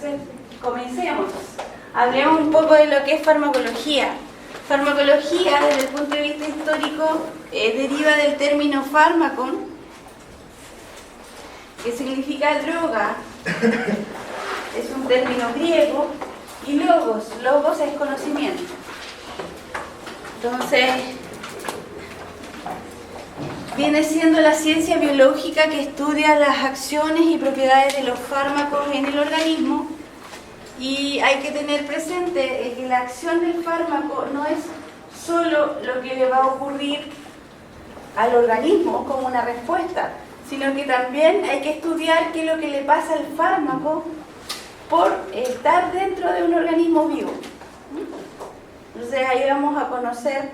Entonces, comencemos. Hablemos un poco de lo que es farmacología. Farmacología, desde el punto de vista histórico, deriva del término fármacon, que significa droga. Es un término griego. Y logos es conocimiento. Entonces, viene siendo la ciencia biológica que estudia las acciones y propiedades de los fármacos en el organismo. Y hay que tener presente que la acción del fármaco no es solo lo que le va a ocurrir al organismo como una respuesta, sino que también hay que estudiar qué es lo que le pasa al fármaco por estar dentro de un organismo vivo. Entonces ahí vamos a conocer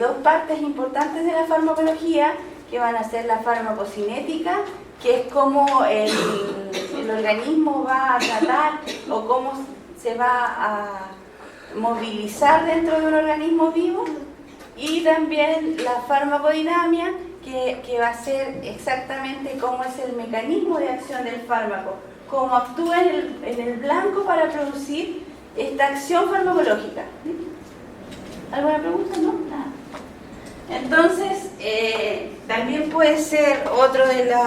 dos partes importantes de la farmacología, que van a ser la farmacocinética, que es cómo el organismo va a tratar o cómo se va a movilizar dentro de un organismo vivo, y también la farmacodinamia, que va a ser exactamente cómo es el mecanismo de acción del fármaco, cómo actúa en el blanco para producir esta acción farmacológica. ¿Alguna pregunta? ¿No? Nada. Entonces, también puede ser otro de los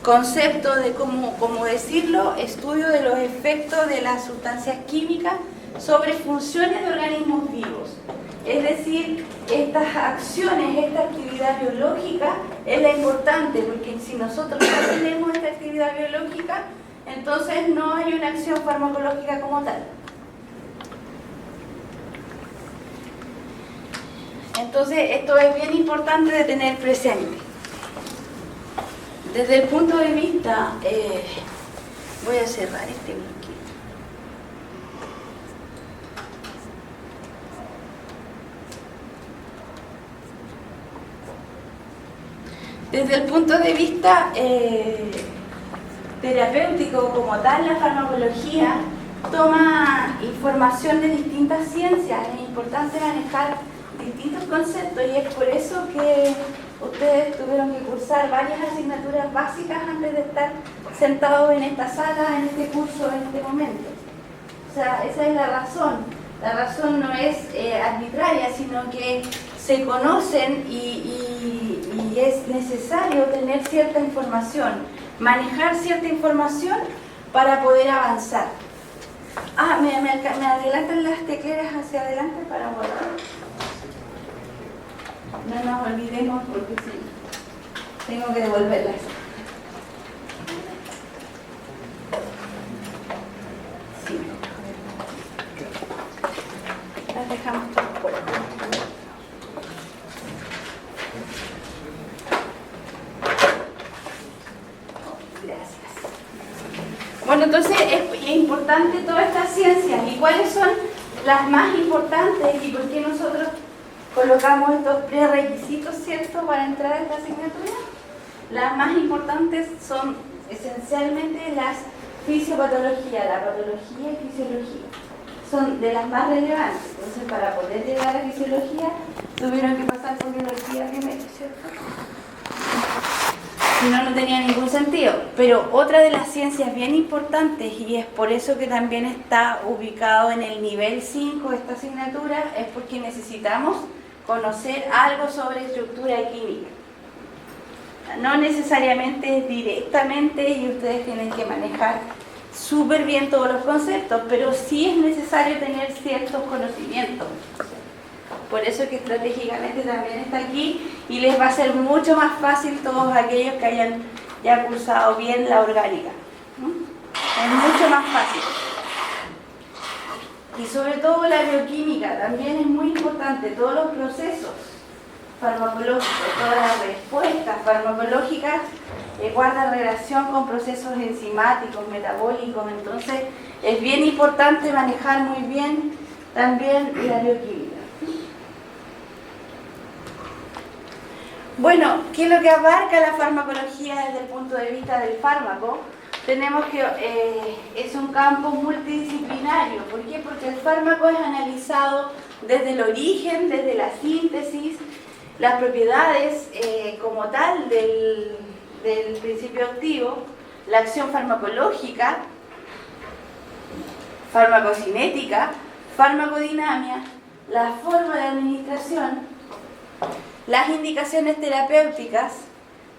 conceptos de cómo decirlo, estudio de los efectos de las sustancias químicas sobre funciones de organismos vivos. Es decir, estas acciones, esta actividad biológica es la importante, porque si nosotros no tenemos esta actividad biológica, entonces no hay una acción farmacológica como tal. Entonces, esto es bien importante de tener presente. Desde el punto de vista, voy a cerrar este bloque. Desde el punto de vista terapéutico como tal, la farmacología toma información de distintas ciencias. Es importante manejar distintos conceptos, y es por eso que ustedes tuvieron que cursar varias asignaturas básicas antes de estar sentados en esta sala, en este curso, en este momento. O sea, esa es la razón. La razón no es arbitraria, sino que se conocen y es necesario tener cierta información, manejar cierta información para poder avanzar. ¿Me adelantan las tecleras hacia adelante para guardar? No nos olvidemos, porque sí, tengo que devolverlas. Sí. Las dejamos todas por aquí. Gracias. Bueno, entonces es importante todas estas ciencias. ¿Y cuáles son las más importantes y por qué nosotros colocamos estos prerequisitos, cierto, para entrar a esta asignatura? Las más importantes son esencialmente las fisiopatologías, la patología y fisiología. Son de las más relevantes. Entonces, para poder llegar a fisiología, tuvieron que pasar por biología primero, ¿cierto? Si no, no tenía ningún sentido. Pero otra de las ciencias bien importantes, y es por eso que también está ubicado en el nivel 5 esta asignatura, es porque necesitamos conocer algo sobre estructura química. No necesariamente directamente, y ustedes tienen que manejar súper bien todos los conceptos, pero sí es necesario tener ciertos conocimientos. Por eso que estratégicamente también está aquí, y les va a ser mucho más fácil todos aquellos que hayan ya cursado bien la orgánica. Es mucho más fácil. Y sobre todo la bioquímica también es muy importante, todos los procesos farmacológicos, todas las respuestas farmacológicas guardan relación con procesos enzimáticos, metabólicos. Entonces es bien importante manejar muy bien también la bioquímica. Bueno, ¿qué es lo que abarca la farmacología desde el punto de vista del fármaco? Tenemos que es un campo multidisciplinario. ¿Por qué? Porque el fármaco es analizado desde el origen, desde la síntesis, las propiedades como tal del principio activo, la acción farmacológica, farmacocinética, farmacodinamia, la forma de administración, las indicaciones terapéuticas,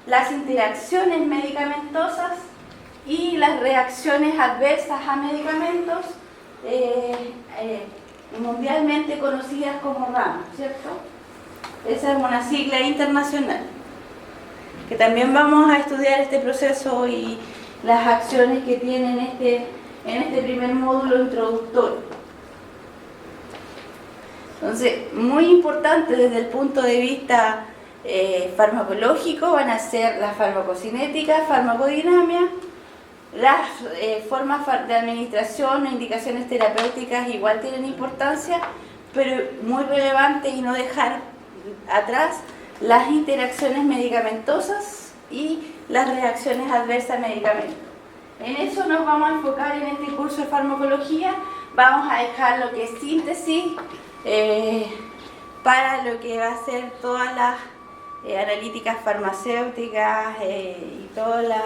las interacciones medicamentosas y las reacciones adversas a medicamentos, mundialmente conocidas como RAM, ¿cierto? Esa es una sigla internacional, que también vamos a estudiar este proceso y las acciones que tiene en este primer módulo introductorio. Entonces, muy importante desde el punto de vista farmacológico van a ser la farmacocinética, farmacodinamia, las formas de administración o indicaciones terapéuticas igual tienen importancia, pero muy relevante y no dejar atrás las interacciones medicamentosas y las reacciones adversas a medicamentos. En eso nos vamos a enfocar en este curso de farmacología. Vamos a dejar lo que es síntesis para lo que va a ser todas las analíticas farmacéuticas y todas las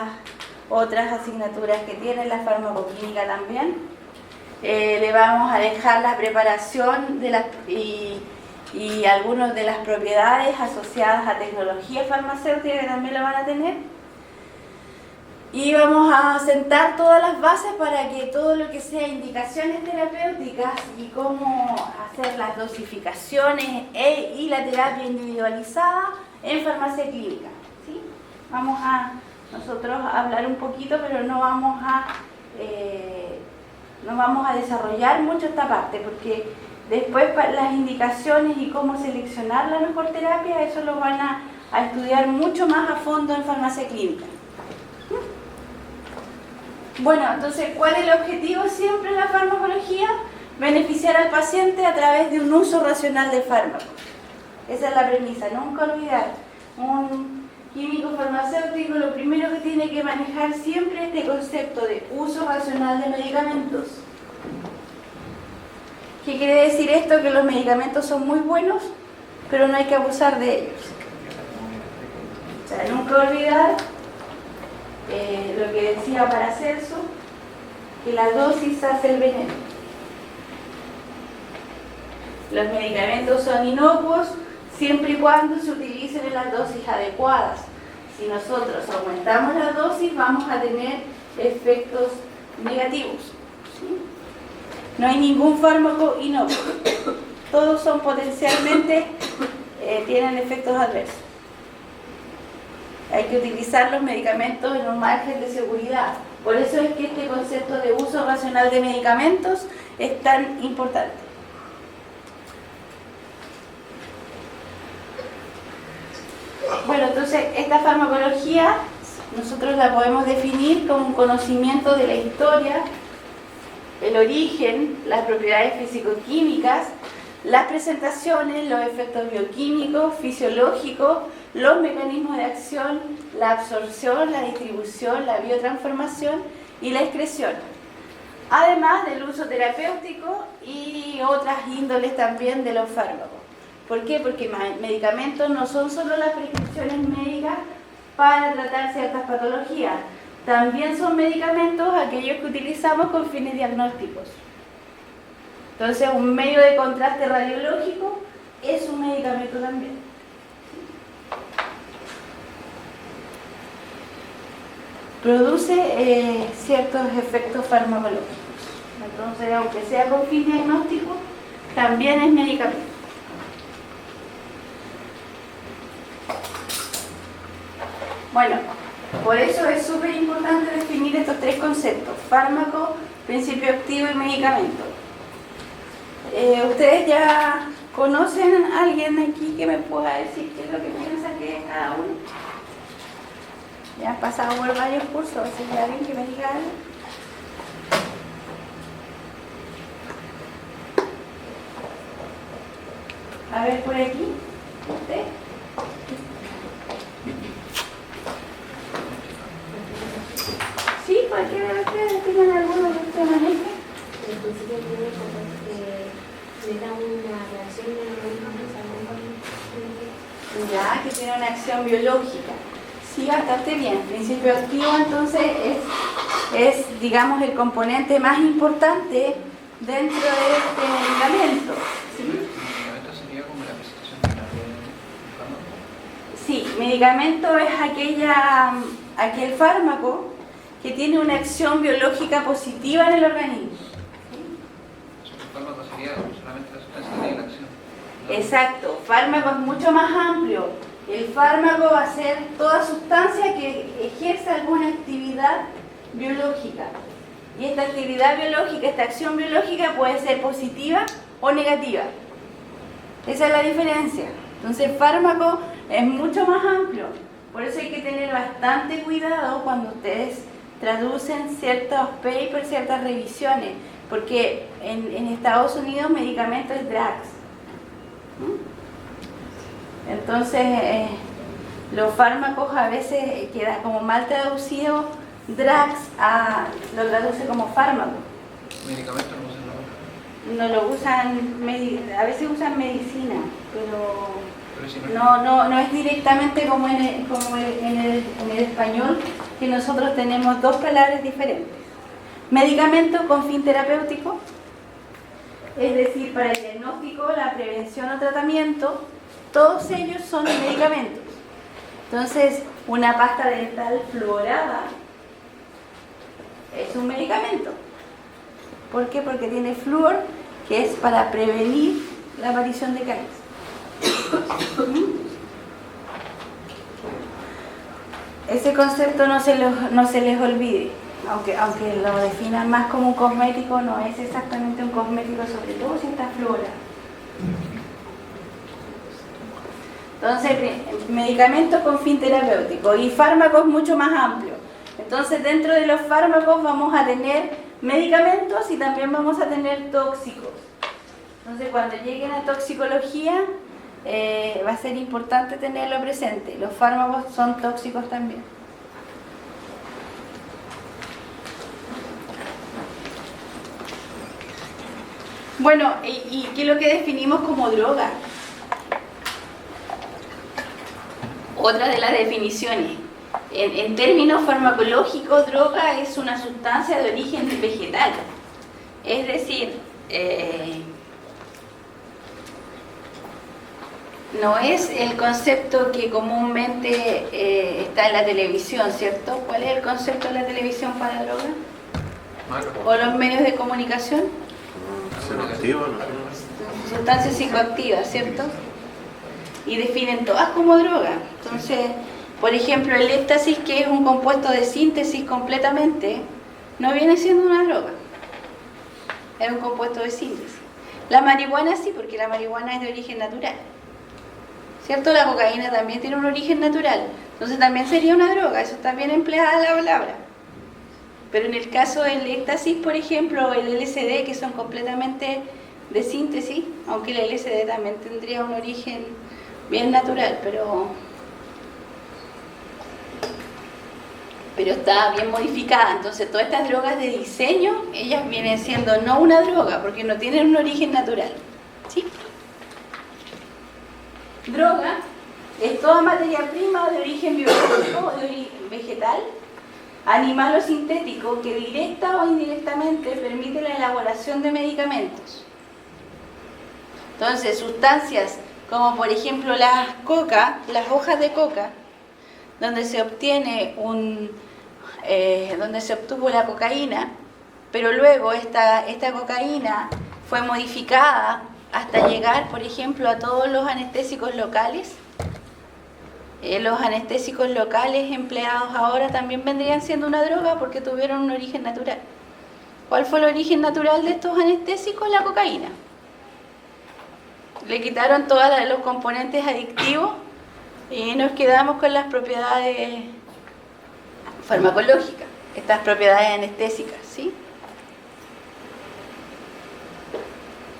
otras asignaturas que tiene la farmacoquímica también. Le vamos a dejar la preparación de y algunas de las propiedades asociadas a tecnología farmacéutica que también la van a tener. Y vamos a sentar todas las bases para que todo lo que sea indicaciones terapéuticas y cómo hacer las dosificaciones y la terapia individualizada en farmacia clínica, ¿sí? Vamos a nosotros hablar un poquito, pero no vamos a desarrollar mucho esta parte, porque después las indicaciones y cómo seleccionar la mejor terapia, eso lo van a estudiar mucho más a fondo en farmacia clínica. Bueno, entonces, ¿cuál es el objetivo siempre en la farmacología? Beneficiar al paciente a través de un uso racional de fármacos. Esa es la premisa, nunca olvidar. Un químico farmacéutico lo primero que tiene que manejar siempre es este concepto de uso racional de medicamentos. ¿Qué quiere decir esto? Que los medicamentos son muy buenos, pero no hay que abusar de ellos. O sea, nunca olvidar lo que decía Paracelso, que la dosis hace el veneno. Los medicamentos son inocuos siempre y cuando se utilicen en las dosis adecuadas. Si nosotros aumentamos la dosis, vamos a tener efectos negativos, ¿sí? No hay ningún fármaco inocuo. Todos son potencialmente, tienen efectos adversos. Hay que utilizar los medicamentos en un margen de seguridad. Por eso es que este concepto de uso racional de medicamentos es tan importante. Bueno, entonces esta farmacología nosotros la podemos definir como un conocimiento de la historia, el origen, las propiedades físico-químicas, las presentaciones, los efectos bioquímicos, fisiológicos, los mecanismos de acción, la absorción, la distribución, la biotransformación y la excreción. Además del uso terapéutico y otras índoles también de los fármacos. ¿Por qué? Porque medicamentos no son solo las prescripciones médicas para tratar ciertas patologías. También son medicamentos aquellos que utilizamos con fines diagnósticos. Entonces, un medio de contraste radiológico es un medicamento también. Produce ciertos efectos farmacológicos. Entonces, aunque sea con fin diagnóstico, también es medicamento. Bueno, por eso es súper importante definir estos tres conceptos: fármaco, principio activo y medicamento. ¿Ustedes ya conocen a alguien aquí que me pueda decir qué es lo que piensa que es cada uno? Ya han pasado por varios cursos, así que alguien que me diga algo. A ver, por aquí, ¿usted? Sí, cualquiera de ustedes tengan alguno que usted maneje. En principio le da una reacción biológica. Ya, que tiene una acción biológica. Sí, bastante bien. Principio activo entonces es digamos, el componente más importante dentro de este medicamento. ¿Sí? ¿El medicamento sería como la presentación final del fármaco? Sí, medicamento es aquel fármaco que tiene una acción biológica positiva en el organismo. El fármaco sería solamente la sustancia de la acción. Exacto, fármaco es mucho más amplio. El fármaco va a ser toda sustancia que ejerza alguna actividad biológica. Y esta actividad biológica, esta acción biológica puede ser positiva o negativa. Esa es la diferencia. Entonces el fármaco es mucho más amplio. Por eso hay que tener bastante cuidado cuando ustedes traducen ciertos papers, ciertas revisiones. Porque en Estados Unidos medicamento es drugs. Entonces los fármacos a veces queda como mal traducido drugs, lo traduce como fármaco. Medicamentos no usan No lo usan, a veces usan medicina, pero si no es directamente como en el español, que nosotros tenemos dos palabras diferentes. Medicamento con fin terapéutico, es decir, para el diagnóstico, la prevención o tratamiento, todos ellos son medicamentos. Entonces, una pasta dental fluorada es un medicamento. ¿Por qué? Porque tiene flúor, que es para prevenir la aparición de caries. Ese concepto no se les olvide, aunque lo definan más como un cosmético, no es exactamente un cosmético, sobre todo si está fluorado. Entonces, medicamentos con fin terapéutico y fármacos mucho más amplios. Entonces, dentro de los fármacos vamos a tener medicamentos y también vamos a tener tóxicos. Entonces, cuando lleguen a toxicología, va a ser importante tenerlo presente. Los fármacos son tóxicos también. Bueno, ¿y qué es lo que definimos como droga? Otra de las definiciones. En términos farmacológicos, droga es una sustancia de origen vegetal. Es decir, no es el concepto que comúnmente está en la televisión, ¿cierto? ¿Cuál es el concepto de la televisión para droga? ¿O los medios de comunicación? Sustancias psicoactivas, ¿cierto? Y definen todas como droga. Entonces, por ejemplo, el éxtasis, que es un compuesto de síntesis completamente, no viene siendo una droga. Es un compuesto de síntesis. La marihuana sí, porque la marihuana es de origen natural. ¿Cierto? La cocaína también tiene un origen natural. Entonces también sería una droga, eso está bien empleada la palabra. Pero en el caso del éxtasis, por ejemplo, el LSD, que son completamente de síntesis, aunque el LSD también tendría un origen bien natural, pero está bien modificada. Entonces todas estas drogas de diseño, ellas vienen siendo no una droga, porque no tienen un origen natural. ¿Sí? Droga es toda materia prima de origen biológico, de origen vegetal, animal o sintético, que directa o indirectamente permite la elaboración de medicamentos. Entonces, sustancias como por ejemplo las hojas de coca, donde se obtuvo la cocaína, pero luego esta cocaína fue modificada hasta llegar, por ejemplo, a todos los anestésicos locales. Los anestésicos locales empleados ahora también vendrían siendo una droga porque tuvieron un origen natural. ¿Cuál fue el origen natural de estos anestésicos? La cocaína. Le quitaron todos los componentes adictivos y nos quedamos con las propiedades farmacológicas, estas propiedades anestésicas, ¿sí?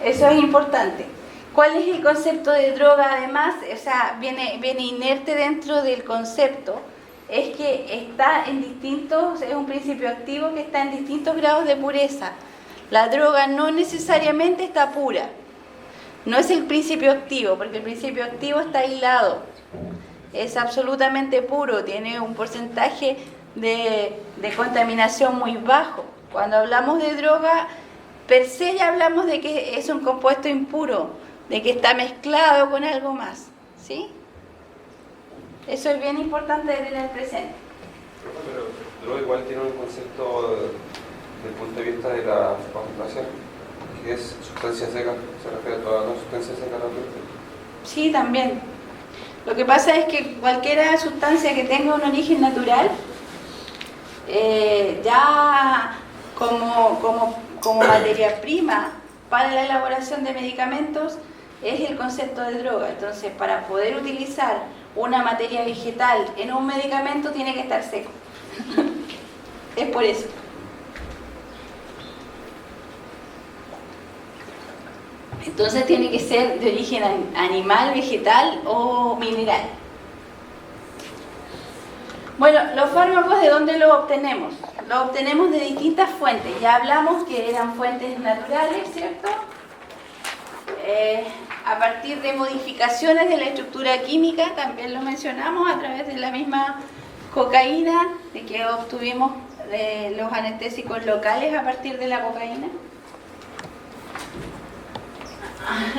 Eso es importante. ¿Cuál es el concepto de droga? Además, o sea, viene inerte dentro del concepto, es que está en es un principio activo que está en distintos grados de pureza. La droga no necesariamente está pura. No es el principio activo, porque el principio activo está aislado. Es absolutamente puro, tiene un porcentaje de contaminación muy bajo. Cuando hablamos de droga, per se ya hablamos de que es un compuesto impuro, de que está mezclado con algo más, ¿sí? Eso es bien importante de tener presente. Pero luego igual tiene un concepto desde el punto de vista de la conjugación, que es sustancia seca, se refiere a todas las sustancias secas también. Sí, también. Lo que pasa es que cualquier sustancia que tenga un origen natural, ya como materia prima para la elaboración de medicamentos, es el concepto de droga. Entonces, para poder utilizar una materia vegetal en un medicamento, tiene que estar seco. Es por eso. Entonces tiene que ser de origen animal, vegetal o mineral. Bueno, los fármacos, ¿de dónde los obtenemos? Los obtenemos de distintas fuentes. Ya hablamos que eran fuentes naturales, ¿cierto? A partir de modificaciones de la estructura química, también lo mencionamos, a través de la misma cocaína, de que obtuvimos los anestésicos locales a partir de la cocaína.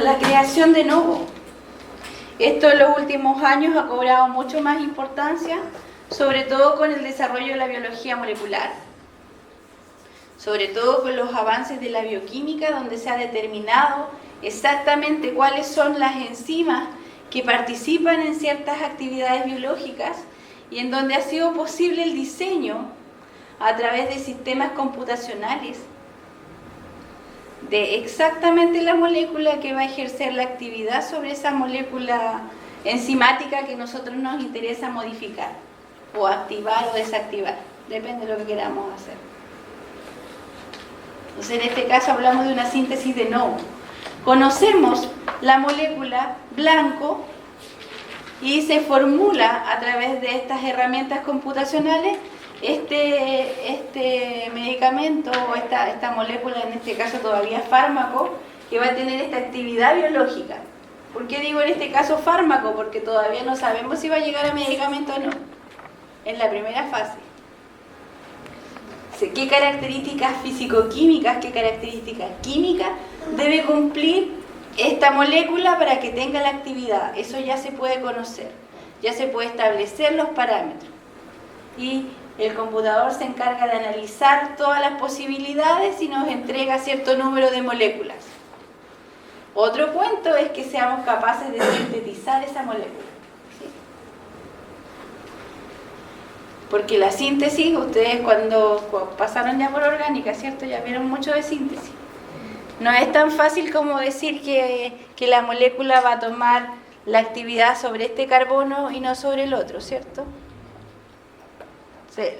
La creación de nuevo. Esto en los últimos años ha cobrado mucho más importancia, sobre todo con el desarrollo de la biología molecular, sobre todo con los avances de la bioquímica, donde se ha determinado exactamente cuáles son las enzimas que participan en ciertas actividades biológicas y en donde ha sido posible el diseño a través de sistemas computacionales de exactamente la molécula que va a ejercer la actividad sobre esa molécula enzimática que nosotros nos interesa modificar o activar o desactivar, depende de lo que queramos hacer. Entonces, en este caso hablamos de una síntesis de nuevo. Conocemos la molécula blanco y se formula a través de estas herramientas computacionales este medicamento o esta molécula, en este caso todavía fármaco, que va a tener esta actividad biológica. ¿Por qué digo en este caso fármaco? Porque todavía no sabemos si va a llegar a medicamento o no, en la primera fase. ¿Qué características físico-químicas, qué características químicas debe cumplir esta molécula para que tenga la actividad? Eso ya se puede conocer, ya se puede establecer los parámetros. Y el computador se encarga de analizar todas las posibilidades y nos entrega cierto número de moléculas. Otro cuento es que seamos capaces de sintetizar esa molécula. ¿Sí? Porque la síntesis, ustedes cuando pasaron ya por orgánica, ¿cierto? Ya vieron mucho de síntesis. No es tan fácil como decir que la molécula va a tomar la actividad sobre este carbono y no sobre el otro, ¿cierto?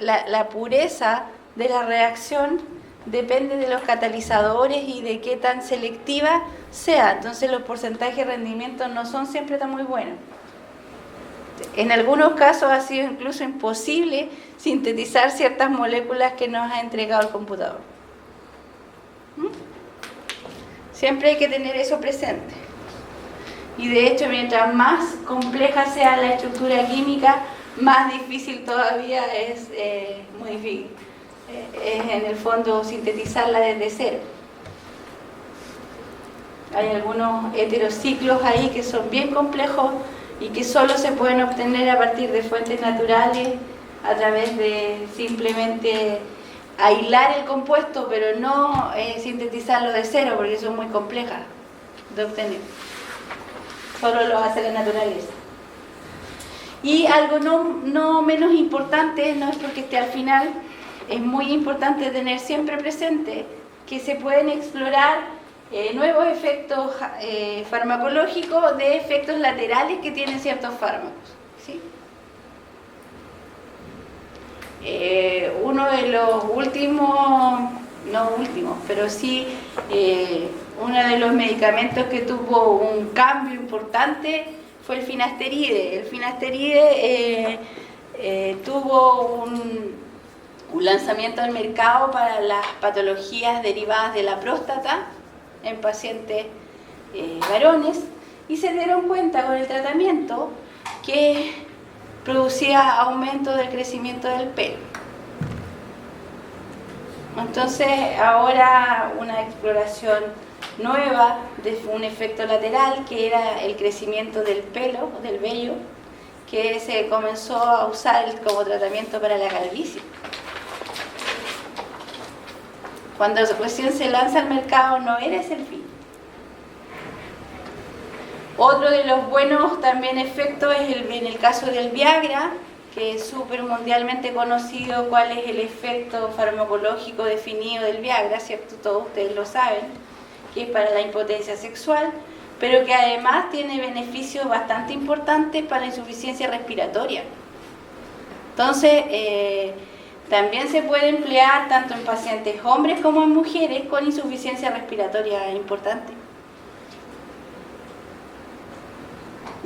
La pureza de la reacción depende de los catalizadores y de qué tan selectiva sea. Entonces los porcentajes de rendimiento no son siempre tan muy buenos. En algunos casos ha sido incluso imposible sintetizar ciertas moléculas que nos ha entregado el computador. Siempre hay que tener eso presente. Y de hecho, mientras más compleja sea la estructura química, más difícil todavía es en el fondo sintetizarla desde cero. Hay algunos heterociclos ahí que son bien complejos y que solo se pueden obtener a partir de fuentes naturales, a través de simplemente aislar el compuesto, pero no sintetizarlo de cero, porque son muy complejas de obtener. Solo lo hace la naturaleza. Y algo no menos importante, no es porque esté al final, es muy importante tener siempre presente que se pueden explorar nuevos efectos farmacológicos de efectos laterales que tienen ciertos fármacos. ¿Sí? Uno de los últimos, no últimos, pero sí uno de los medicamentos que tuvo un cambio importante fue el finasteride. El finasteride tuvo un lanzamiento al mercado para las patologías derivadas de la próstata en pacientes varones, y se dieron cuenta con el tratamiento que producía aumento del crecimiento del pelo. Entonces, ahora una exploración nueva de un efecto lateral que era el crecimiento del pelo, del vello, que se comenzó a usar como tratamiento para la calvicie. Cuando recién se lanza al mercado no era ese el fin. Otro de los buenos también efectos es en el caso del Viagra, que es súper mundialmente conocido cuál es el efecto farmacológico definido del Viagra, ¿cierto? Todos ustedes lo saben, que es para la impotencia sexual, pero que además tiene beneficios bastante importantes para la insuficiencia respiratoria. Entonces, también se puede emplear tanto en pacientes hombres como en mujeres con insuficiencia respiratoria importante.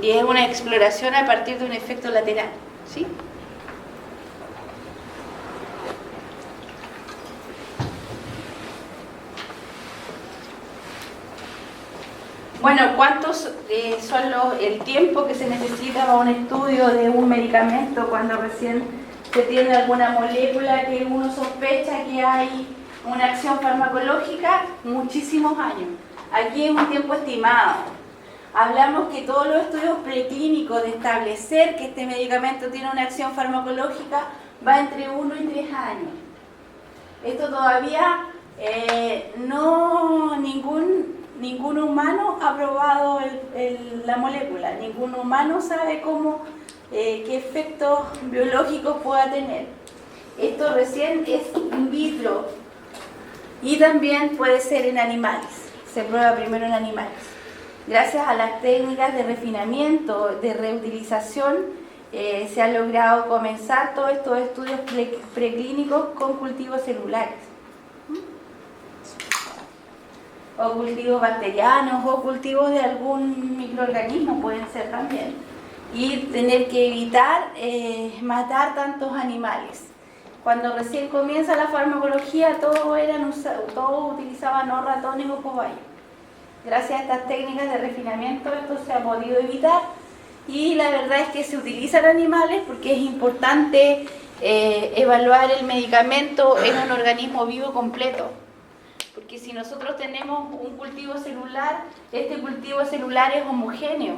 Y es una exploración a partir de un efecto lateral, ¿sí? Bueno, ¿cuántos son el tiempo que se necesita para un estudio de un medicamento cuando recién se tiene alguna molécula que uno sospecha que hay una acción farmacológica? Muchísimos años. Aquí es un tiempo estimado. Hablamos que todos los estudios preclínicos de establecer que este medicamento tiene una acción farmacológica va entre 1 y 3 años. Esto todavía ningún humano ha probado la molécula, ningún humano sabe qué efectos biológicos pueda tener. Esto recién es in vitro y también puede ser en animales, se prueba primero en animales. Gracias a las técnicas de refinamiento, de reutilización, se ha logrado comenzar todos estos estudios preclínicos con cultivos celulares. O cultivos bacterianos, o cultivos de algún microorganismo pueden ser también. Y tener que evitar matar tantos animales. Cuando recién comienza la farmacología, todos utilizaban o ratones o cobayos. Gracias a estas técnicas de refinamiento esto se ha podido evitar y la verdad es que se utilizan animales porque es importante evaluar el medicamento en un organismo vivo completo. Porque si nosotros tenemos un cultivo celular, este cultivo celular es homogéneo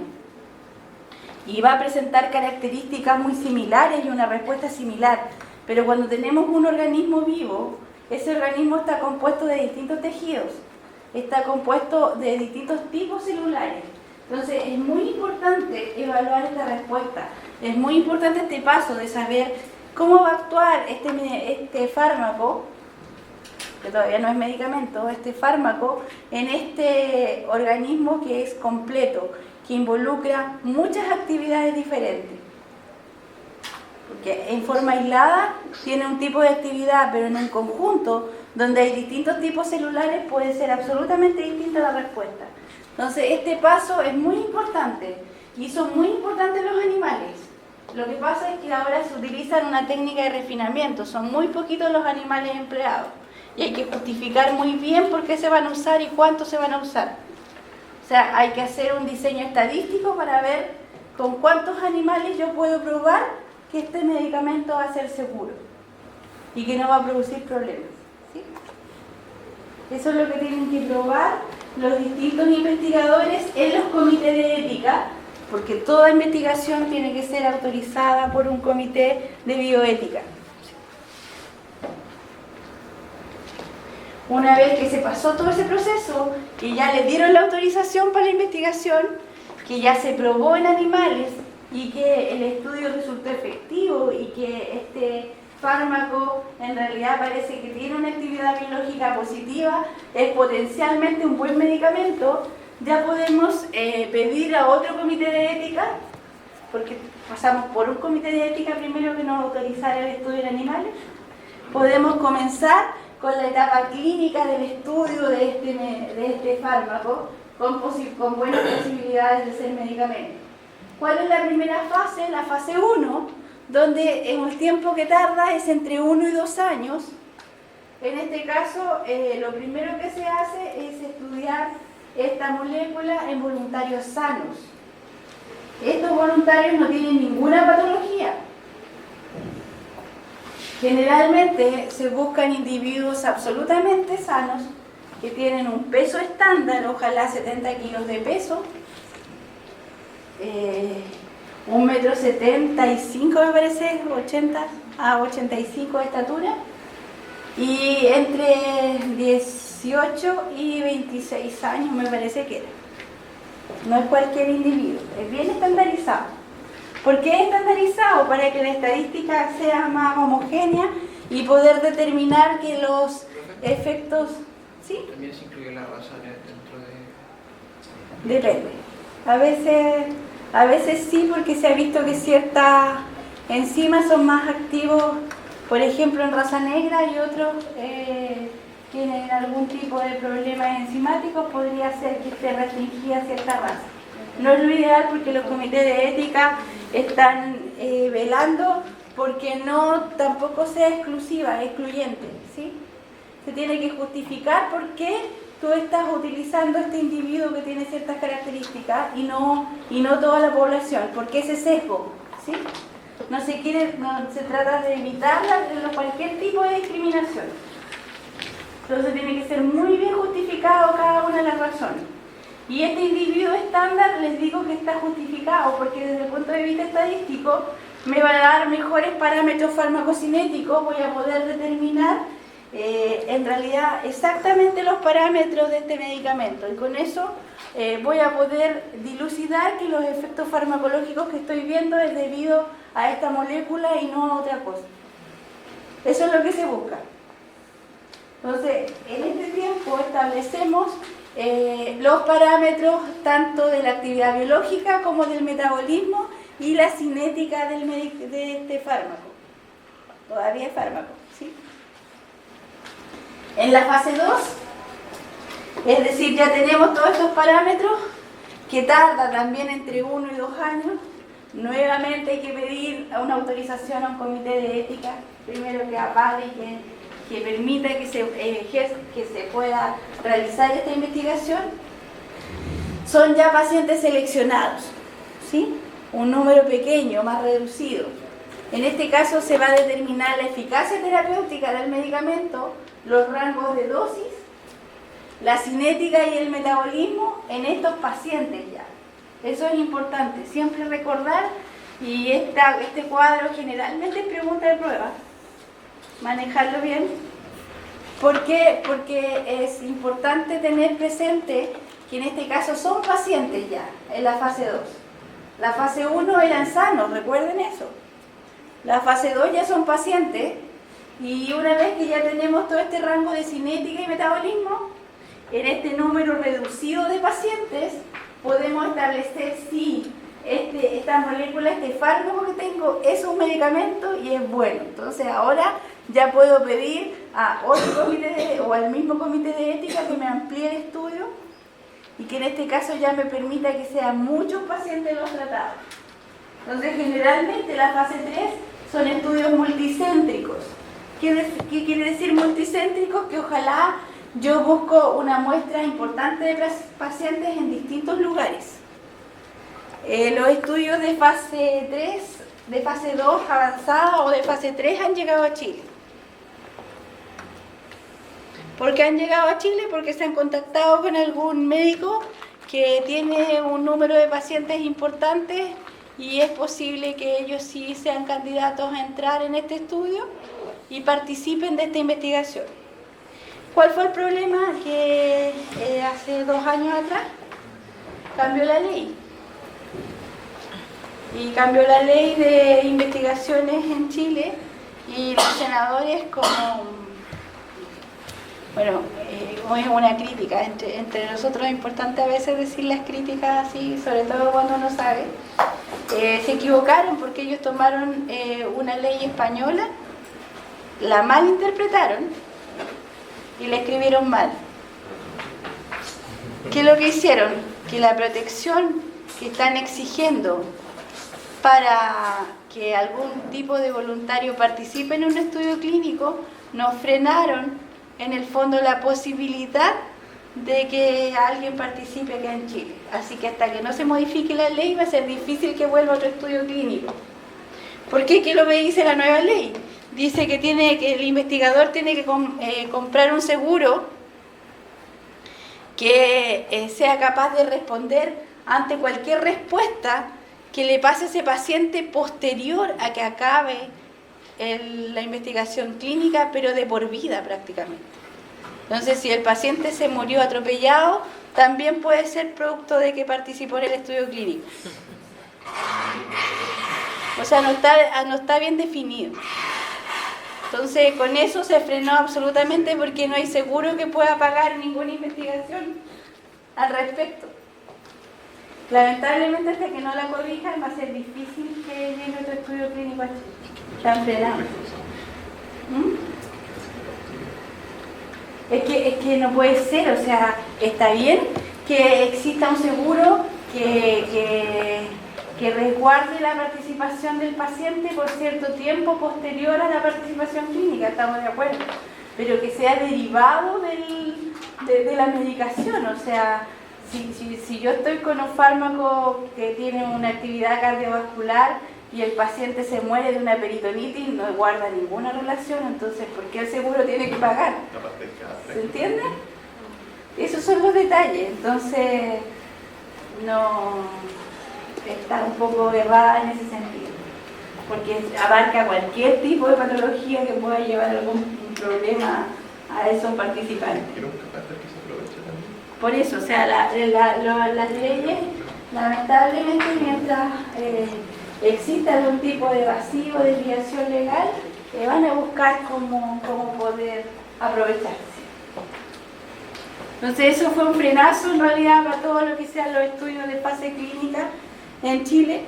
y va a presentar características muy similares y una respuesta similar. Pero cuando tenemos un organismo vivo, ese organismo está compuesto de distintos tejidos, está compuesto de distintos tipos celulares. Entonces es muy importante evaluar esta respuesta, es muy importante este paso de saber cómo va a actuar este fármaco, que todavía no es medicamento, este fármaco en este organismo que es completo, que involucra muchas actividades diferentes. Porque en forma aislada tiene un tipo de actividad, pero en un conjunto donde hay distintos tipos celulares puede ser absolutamente distinta la respuesta. Entonces este paso es muy importante y son muy importantes los animales. Lo que pasa es que ahora se utiliza una técnica de refinamiento, son muy poquitos los animales empleados y hay que justificar muy bien por qué se van a usar y cuánto se van a usar. O sea, hay que hacer un diseño estadístico para ver con cuántos animales yo puedo probar que este medicamento va a ser seguro y que no va a producir problemas. ¿Sí? Eso es lo que tienen que probar los distintos investigadores en los comités de ética, porque toda investigación tiene que ser autorizada por un comité de bioética. Una vez que se pasó todo ese proceso, que ya le dieron la autorización para la investigación, que ya se probó en animales y que el estudio resultó efectivo y que este fármaco en realidad parece que tiene una actividad biológica positiva, es potencialmente un buen medicamento, ya podemos pedir a otro comité de ética, porque pasamos por un comité de ética primero que nos autorizara el estudio en animales. Podemos comenzar con la etapa clínica del estudio de este fármaco con buenas posibilidades de ser medicamento. ¿Cuál es la primera fase? La fase 1, donde el tiempo que tarda es entre 1 y 2 años. En este caso, lo primero que se hace es estudiar esta molécula en voluntarios sanos. Estos voluntarios no tienen ninguna patología. Generalmente se buscan individuos absolutamente sanos que tienen un peso estándar, ojalá 70 kilos de peso, 1,75 m me parece, 80 a 85 de estatura, y entre 18 y 26 años me parece que era. No es cualquier individuo, es bien estandarizado. ¿Por qué estandarizado? Para que la estadística sea más homogénea y poder determinar que los efectos... ¿Sí? También se incluye la raza dentro de... Depende. A veces sí, porque se ha visto que ciertas enzimas son más activos, por ejemplo en raza negra, y otros tienen algún tipo de problemas enzimáticos, podría ser que esté restringida a cierta raza. No es lo ideal porque los comités de ética están velando porque no tampoco sea exclusiva, excluyente, ¿sí? Se tiene que justificar por qué tú estás utilizando este individuo que tiene ciertas características y no toda la población, porque ese sesgo, ¿sí? No se trata de evitar cualquier tipo de discriminación. Entonces tiene que ser muy bien justificado cada una de las razones. Y este individuo estándar les digo que está justificado porque desde el punto de vista estadístico me va a dar mejores parámetros farmacocinéticos, voy a poder determinar en realidad exactamente los parámetros de este medicamento, y con eso voy a poder dilucidar que los efectos farmacológicos que estoy viendo es debido a esta molécula y no a otra cosa. Eso es lo que se busca. Entonces, en este tiempo establecemos los parámetros tanto de la actividad biológica como del metabolismo y la cinética de este fármaco. Todavía es fármaco, ¿sí? En la fase 2, es decir, ya tenemos todos estos parámetros que tarda también entre 1 y 2 años. Nuevamente hay que pedir una autorización a un comité de ética, primero que avale y que permita que se pueda realizar esta investigación. Son ya pacientes seleccionados, ¿sí? Un número pequeño, más reducido. En este caso se va a determinar la eficacia terapéutica del medicamento, los rangos de dosis, la cinética y el metabolismo en estos pacientes ya. Eso es importante, siempre recordar, y este cuadro generalmente es pregunta de prueba, manejarlo bien. ¿Por qué? Porque es importante tener presente que en este caso son pacientes ya, en la fase 2. La fase 1 eran sanos, recuerden eso. La fase 2 ya son pacientes, y una vez que ya tenemos todo este rango de cinética y metabolismo, en este número reducido de pacientes, podemos establecer si esta molécula, este fármaco que tengo, es un medicamento y es bueno. Entonces ahora ya puedo pedir a otro comité o al mismo comité de ética que me amplíe el estudio y que en este caso ya me permita que sean muchos pacientes los tratados. Entonces generalmente la fase 3 son estudios multicéntricos. ¿Qué quiere decir multicéntricos? Que ojalá yo busco una muestra importante de pacientes en distintos lugares. Los estudios de fase 3, de fase 2 avanzada o de fase 3 han llegado a Chile. ¿Por qué han llegado a Chile? Porque se han contactado con algún médico que tiene un número de pacientes importantes y es posible que ellos sí sean candidatos a entrar en este estudio y participen de esta investigación. ¿Cuál fue el problema? Que hace 2 años atrás cambió la ley. Y cambió la ley de investigaciones en Chile y los senadores es una crítica, entre nosotros es importante a veces decir las críticas así, sobre todo cuando uno sabe, se equivocaron porque ellos tomaron una ley española, la malinterpretaron y la escribieron mal. ¿Qué es lo que hicieron? Que la protección que están exigiendo para que algún tipo de voluntario participe en un estudio clínico, nos frenaron en el fondo la posibilidad de que alguien participe acá en Chile. Así que hasta que no se modifique la ley va a ser difícil que vuelva otro estudio clínico. ¿Por qué? ¿Qué es lo que dice la nueva ley? dice que el investigador tiene que comprar un seguro que sea capaz de responder ante cualquier respuesta que le pase a ese paciente posterior a que acabe la investigación clínica, pero de por vida prácticamente. Entonces, si el paciente se murió atropellado, también puede ser producto de que participó en el estudio clínico. O sea, no está bien definido. Entonces, con eso se frenó absolutamente porque no hay seguro que pueda pagar ninguna investigación al respecto. Lamentablemente, hasta que no la corrijan, va a ser difícil que llegue otro estudio clínico a Chile. Están frenados. Es que no puede ser, o sea, está bien que exista un seguro que resguarde la participación del paciente por cierto tiempo posterior a la participación clínica, estamos de acuerdo, pero que sea derivado de la medicación, o sea, si yo estoy con un fármaco que tiene una actividad cardiovascular y el paciente se muere de una peritonitis, no guarda ninguna relación, entonces ¿por qué el seguro tiene que pagar? ¿Se entiende? Esos son los detalles, entonces no está un poco errada en ese sentido, porque abarca cualquier tipo de patología que pueda llevar algún problema a esos participantes. Por eso, o sea, las leyes, lamentablemente, mientras existe algún tipo de vacío, de desviación legal, van a buscar cómo poder aprovecharse. Entonces eso fue un frenazo en realidad para todo lo que sean los estudios de fase clínica en Chile.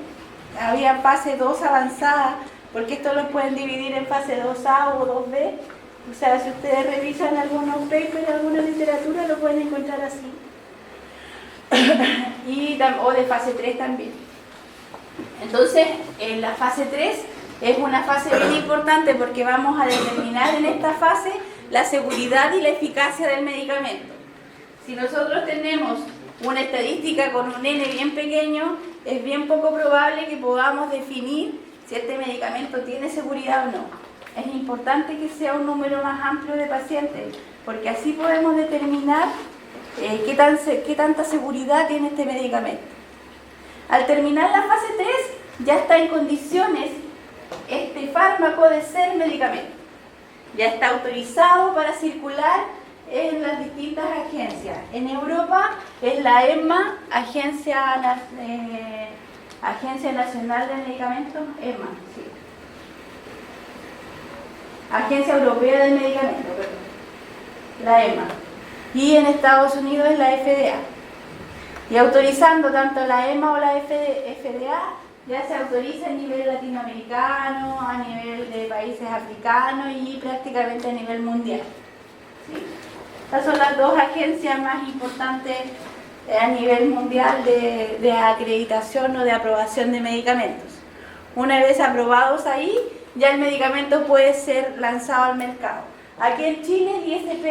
Había fase 2 avanzada, porque esto lo pueden dividir en fase 2A o 2B. O sea, si ustedes revisan algunos papers, alguna literatura, lo pueden encontrar así. O de fase 3 también. Entonces, en la fase 3 es una fase bien importante porque vamos a determinar en esta fase la seguridad y la eficacia del medicamento. Si nosotros tenemos una estadística con un N bien pequeño, es bien poco probable que podamos definir si este medicamento tiene seguridad o no. Es importante que sea un número más amplio de pacientes, porque así podemos determinar qué tanta seguridad tiene este medicamento. Al terminar la fase 3, ya está en condiciones este fármaco de ser medicamento. Ya está autorizado para circular en las distintas agencias. En Europa es la EMA, Agencia Nacional de Medicamentos, EMA, sí. Agencia Europea del Medicamento, perdón. La EMA. Y en Estados Unidos es la FDA. Y autorizando tanto la EMA o la FDA, ya se autoriza a nivel latinoamericano, a nivel de países africanos y prácticamente a nivel mundial. ¿Sí? Estas son las dos agencias más importantes a nivel mundial de acreditación o de aprobación de medicamentos. Una vez aprobados ahí, ya el medicamento puede ser lanzado al mercado. Aquí en Chile el ISP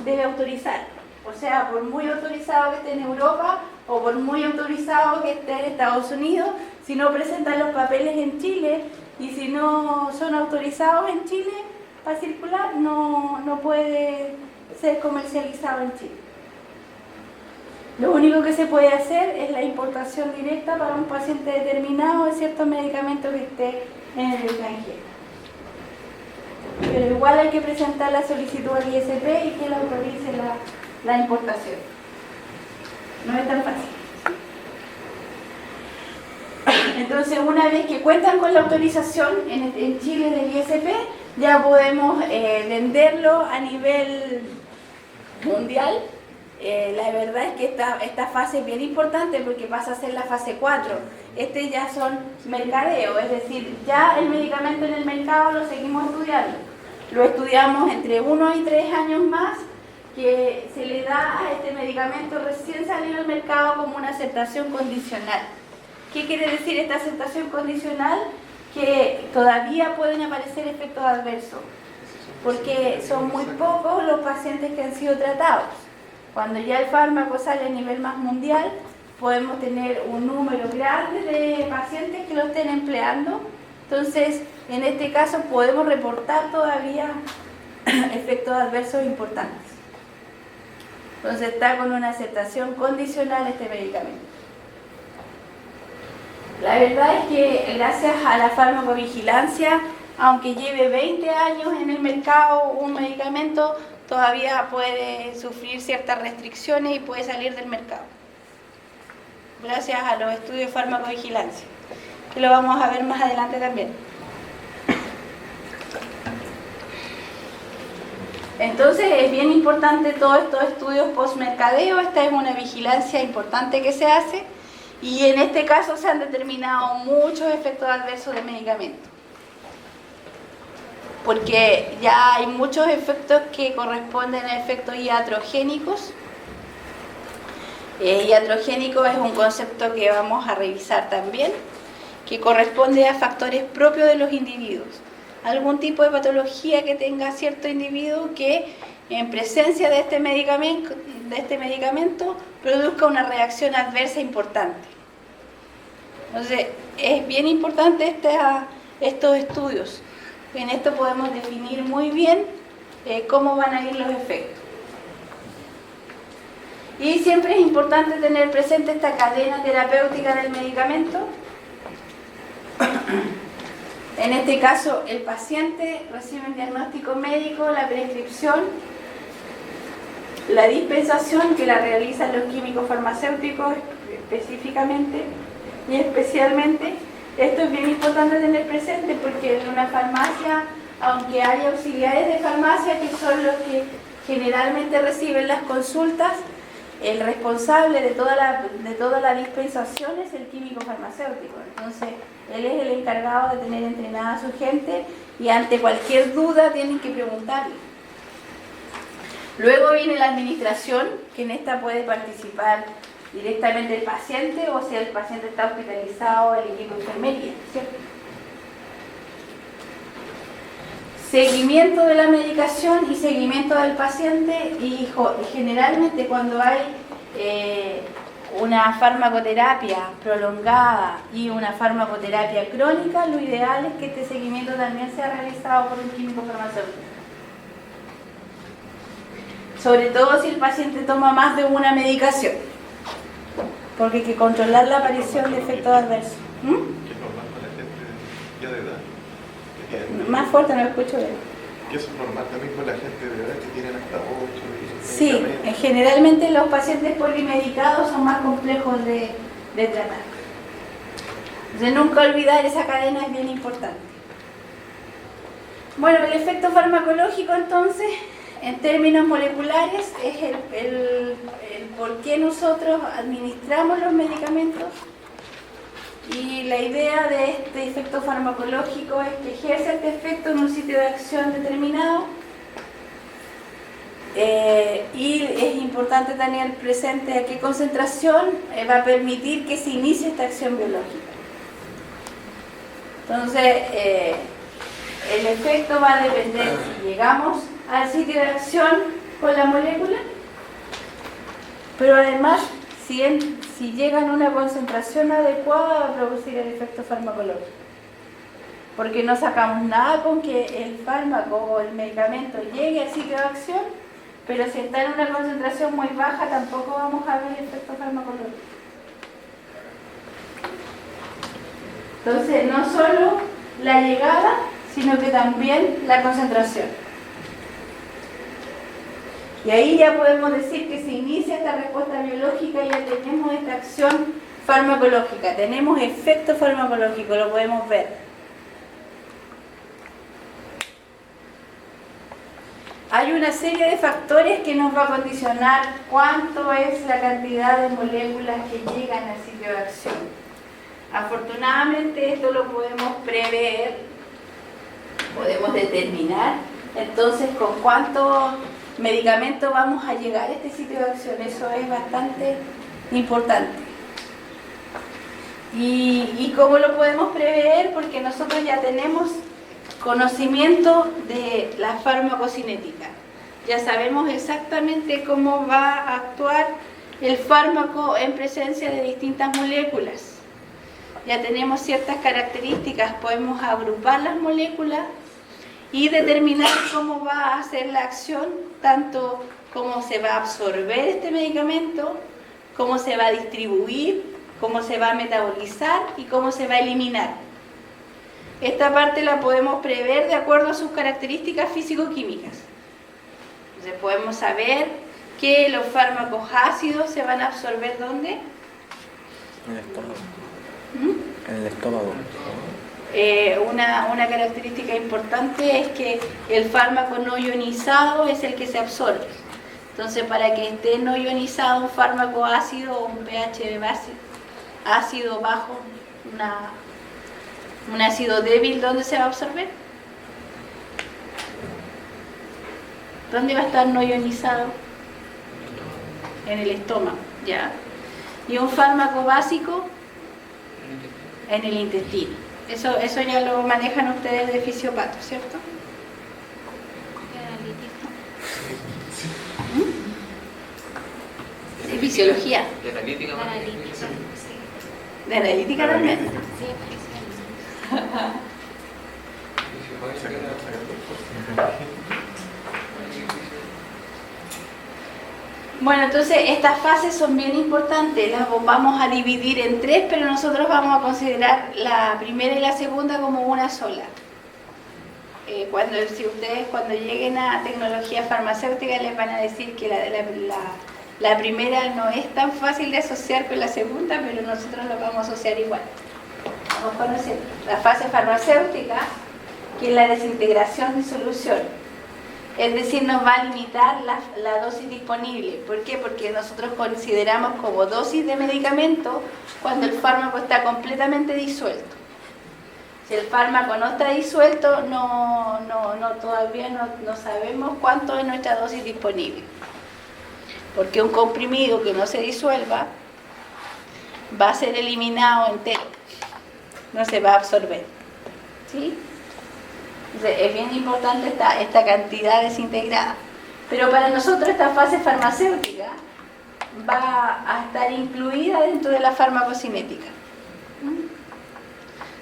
debe autorizar. O sea, por muy autorizado que esté en Europa o por muy autorizado que esté en Estados Unidos, si no presentan los papeles en Chile y si no son autorizados en Chile para circular, no puede ser comercializado en Chile. Lo único que se puede hacer es la importación directa para un paciente determinado de ciertos medicamentos que esté en el extranjero. Pero igual hay que presentar la solicitud al ISP y que la autorice la importación. No es tan fácil. Entonces, una vez que cuentan con la autorización en Chile del ISP, ya podemos venderlo a nivel mundial. La verdad es que esta fase es bien importante porque pasa a ser la fase 4. Ya son mercadeo, es decir, ya el medicamento en el mercado lo seguimos estudiando. Lo estudiamos entre 1 y 3 años más, que se le da a este medicamento recién salido al mercado como una aceptación condicional. ¿Qué quiere decir esta aceptación condicional? Que todavía pueden aparecer efectos adversos, porque son muy pocos los pacientes que han sido tratados. Cuando ya el fármaco sale a nivel más mundial, podemos tener un número grande de pacientes que lo estén empleando Entonces, en este caso podemos reportar todavía efectos adversos importantes. Entonces está con una aceptación condicional este medicamento. La verdad es que gracias a la farmacovigilancia, aunque lleve 20 años en el mercado un medicamento, todavía puede sufrir ciertas restricciones y puede salir del mercado. Gracias a los estudios de farmacovigilancia, que lo vamos a ver más adelante también. Entonces es bien importante todos estos estudios post-mercadeo. Esta es una vigilancia importante que se hace y en este caso se han determinado muchos efectos adversos de medicamentos, porque ya hay muchos efectos que corresponden a efectos iatrogénicos. Iatrogénico es un concepto que vamos a revisar también, que corresponde a factores propios de los individuos. Algún tipo de patología que tenga cierto individuo que en presencia de este medicamento produzca una reacción adversa importante. Entonces, es bien importante estos estudios. En esto podemos definir muy bien cómo van a ir los efectos. Y siempre es importante tener presente esta cadena terapéutica del medicamento. En este caso, el paciente recibe un diagnóstico médico, la prescripción, la dispensación que la realizan los químicos farmacéuticos específicamente y especialmente. Esto es bien importante tener presente porque en una farmacia, aunque hay auxiliares de farmacia que son los que generalmente reciben las consultas, el responsable de toda la dispensación es el químico farmacéutico. Entonces, él es el encargado de tener entrenada a su gente y ante cualquier duda tienen que preguntarle. Luego viene la administración, que en esta puede participar directamente el paciente o si el paciente está hospitalizado, el equipo de enfermería, ¿cierto? Seguimiento de la medicación y seguimiento del paciente y generalmente cuando hay una farmacoterapia prolongada y una farmacoterapia crónica, lo ideal es que este seguimiento también sea realizado por un químico farmacéutico. Sobre todo si el paciente toma más de una medicación, porque hay que controlar la aparición de efectos adversos. ¿Qué es normal para la gente ya de edad? Más fuerte, no escucho bien. ¿Qué es normal también con la gente de edad que tienen hasta 8? Sí, generalmente los pacientes polimedicados son más complejos de tratar. Entonces nunca olvidar esa cadena es bien importante. Bueno, el efecto farmacológico entonces, en términos moleculares, es el por qué nosotros administramos los medicamentos. Y la idea de este efecto farmacológico es que ejerce este efecto en un sitio de acción determinado. Y es importante tener presente a qué concentración va a permitir que se inicie esta acción biológica. Entonces, el efecto va a depender si llegamos al sitio de acción con la molécula, pero además si llegan a una concentración adecuada va a producir el efecto farmacológico. Porque no sacamos nada con que el fármaco o el medicamento llegue al sitio de acción, pero si está en una concentración muy baja tampoco vamos a ver el efecto farmacológico. Entonces, no solo la llegada, sino que también la concentración. Y ahí ya podemos decir que se inicia esta respuesta biológica y ya tenemos esta acción farmacológica, tenemos efecto farmacológico, lo podemos ver. Hay una serie de factores que nos va a condicionar cuánto es la cantidad de moléculas que llegan al sitio de acción. Afortunadamente esto lo podemos prever, podemos determinar entonces con cuánto medicamento vamos a llegar a este sitio de acción. Eso es bastante importante. ¿Y cómo lo podemos prever? Porque nosotros ya tenemos conocimiento de la farmacocinética. Ya sabemos exactamente cómo va a actuar el fármaco en presencia de distintas moléculas. ya tenemos ciertas características, podemos agrupar las moléculas y determinar cómo va a ser la acción, tanto cómo se va a absorber este medicamento, cómo se va a distribuir, cómo se va a metabolizar y cómo se va a eliminar. Esta parte la podemos prever de acuerdo a sus características físico-químicas. Entonces podemos saber que los fármacos ácidos se van a absorber ¿dónde? En el estómago. ¿Mm? En el estómago. Una característica importante es que el fármaco no ionizado es el que se absorbe. Entonces, para que esté no ionizado un fármaco ácido o un pH base, ácido bajo, un ácido débil, ¿dónde se va a absorber? ¿Dónde va a estar no ionizado? En el estómago, ¿ya? Y un fármaco básico en el intestino. Eso ya lo manejan ustedes de fisiopato, ¿cierto? ¿De fisiología? De analítica. ¿De analítica también? Bueno, entonces estas fases son bien importantes, las vamos a dividir en tres, pero nosotros vamos a considerar la primera y la segunda como una sola. Si ustedes cuando lleguen a tecnología farmacéutica les van a decir que la primera no es tan fácil de asociar con la segunda, pero nosotros lo vamos a asociar igual. Vamos a conocer la fase farmacéutica, que es la desintegración de solución. Es decir, nos va a limitar la dosis disponible. ¿Por qué? Porque nosotros consideramos como dosis de medicamento cuando el fármaco está completamente disuelto. Si el fármaco no está disuelto, todavía no sabemos cuánto es nuestra dosis disponible. Porque un comprimido que no se disuelva va a ser eliminado entero, no se va a absorber. ¿Sí? Entonces, es bien importante esta cantidad desintegrada. Pero para nosotros esta fase farmacéutica va a estar incluida dentro de la farmacocinética.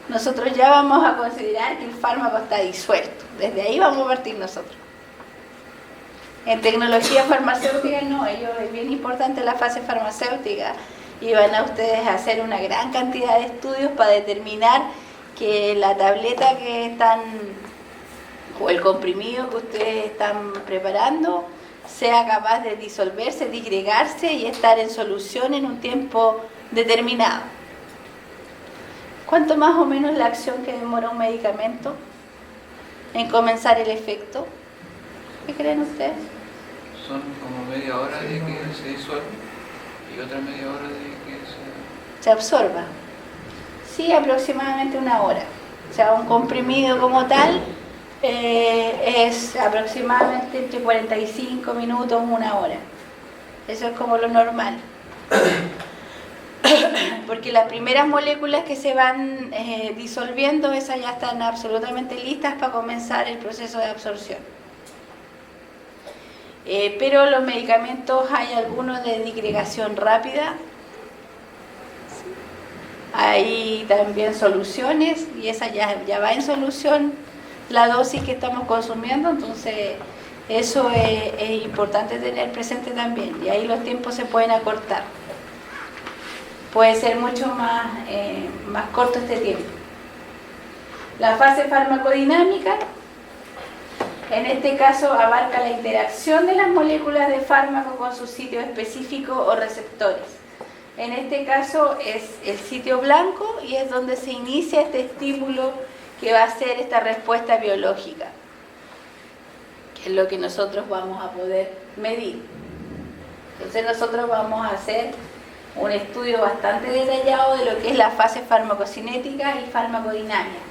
Nosotros ya vamos a considerar que el fármaco está disuelto. Desde ahí vamos a partir nosotros. En tecnología farmacéutica no, es bien importante la fase farmacéutica y van a ustedes a hacer una gran cantidad de estudios para determinar que la tableta que están, o el comprimido que ustedes están preparando, sea capaz de disolverse, disgregarse y estar en solución en un tiempo determinado. ¿Cuánto más o menos la acción que demora un medicamento en comenzar el efecto? ¿Qué creen ustedes? Son como media hora de que se disuelve y otra media hora de que se absorba. Sí, aproximadamente una hora. O sea, un comprimido como tal es aproximadamente entre 45 minutos, una hora. Eso es como lo normal. Porque las primeras moléculas que se van disolviendo, esas ya están absolutamente listas para comenzar el proceso de absorción. Pero los medicamentos, hay algunos de disgregación rápida, hay también soluciones y esa ya va en solución la dosis que estamos consumiendo, entonces eso es importante tener presente también, y ahí los tiempos se pueden acortar. Puede ser mucho más corto este tiempo. La fase farmacodinámica, en este caso, abarca la interacción de las moléculas de fármaco con su sitio específico o receptores. En este caso es el sitio blanco y es donde se inicia este estímulo que va a ser esta respuesta biológica, que es lo que nosotros vamos a poder medir. Entonces nosotros vamos a hacer un estudio bastante detallado de lo que es la fase farmacocinética y farmacodinámica.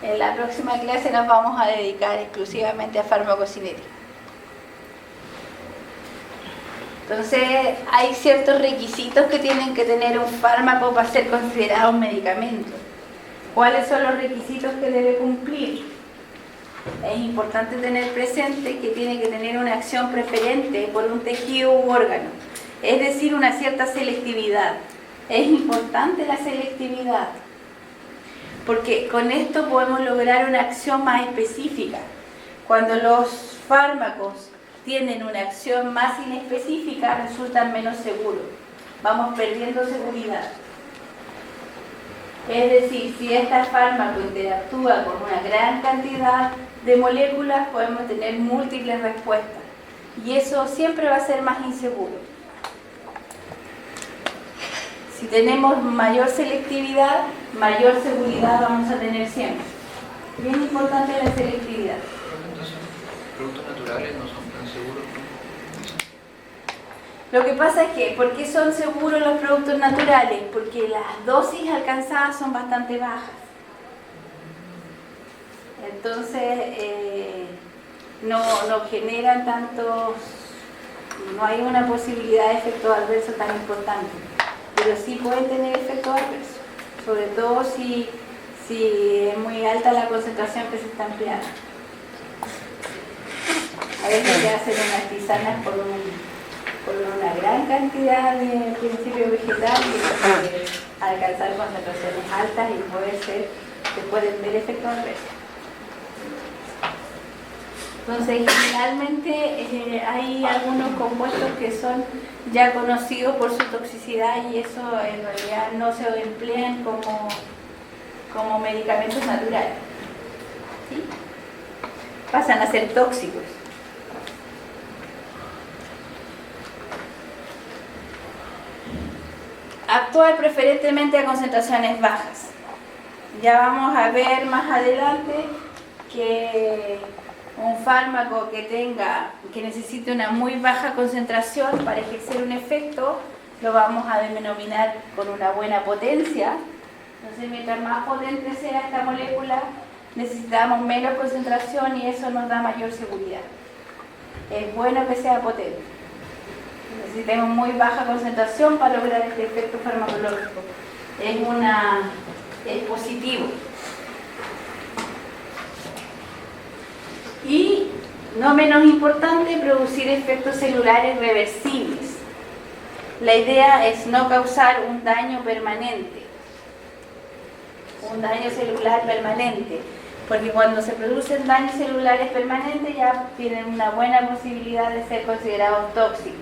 En la próxima clase nos vamos a dedicar exclusivamente a farmacocinética. Entonces, hay ciertos requisitos que tienen que tener un fármaco para ser considerado un medicamento. ¿Cuáles son los requisitos que debe cumplir? Es importante tener presente que tiene que tener una acción preferente por un tejido u órgano, es decir, una cierta selectividad. Es importante la selectividad. porque con esto podemos lograr una acción más específica. Cuando los fármacos tienen una acción más inespecífica, resultan menos seguros. Vamos perdiendo seguridad. Es decir, si este fármaco interactúa con una gran cantidad de moléculas, podemos tener múltiples respuestas. Y eso siempre va a ser más inseguro. Si tenemos mayor selectividad, mayor seguridad vamos a tener siempre. Bien importante la selectividad. Entonces, productos naturales no son tan seguros, ¿no? Lo que pasa es que, ¿por qué son seguros los productos naturales? Porque las dosis alcanzadas son bastante bajas. Entonces, no generan tantos, no hay una posibilidad de efecto adverso tan importante, pero sí pueden tener efectos adversos, sobre todo si es muy alta la concentración que se está empleando. A veces se hacen unas tisanas por una gran cantidad de principio vegetal y puede alcanzar concentraciones altas y se pueden ver efectos adversos. Entonces, generalmente hay algunos compuestos que son ya conocidos por su toxicidad y eso en realidad no se emplean como medicamentos naturales. ¿Sí? Pasan a ser tóxicos. Actuar preferentemente a concentraciones bajas. Ya vamos a ver más adelante que un fármaco que necesite una muy baja concentración para ejercer un efecto, lo vamos a denominar con una buena potencia. Entonces, mientras más potente sea esta molécula, necesitamos menos concentración y eso nos da mayor seguridad. Es bueno que sea potente. Necesitamos muy baja concentración para lograr este efecto farmacológico. Es positivo. Y, no menos importante, producir efectos celulares reversibles. La idea es no causar un daño permanente, un daño celular permanente, porque cuando se producen daños celulares permanentes ya tienen una buena posibilidad de ser considerados tóxicos.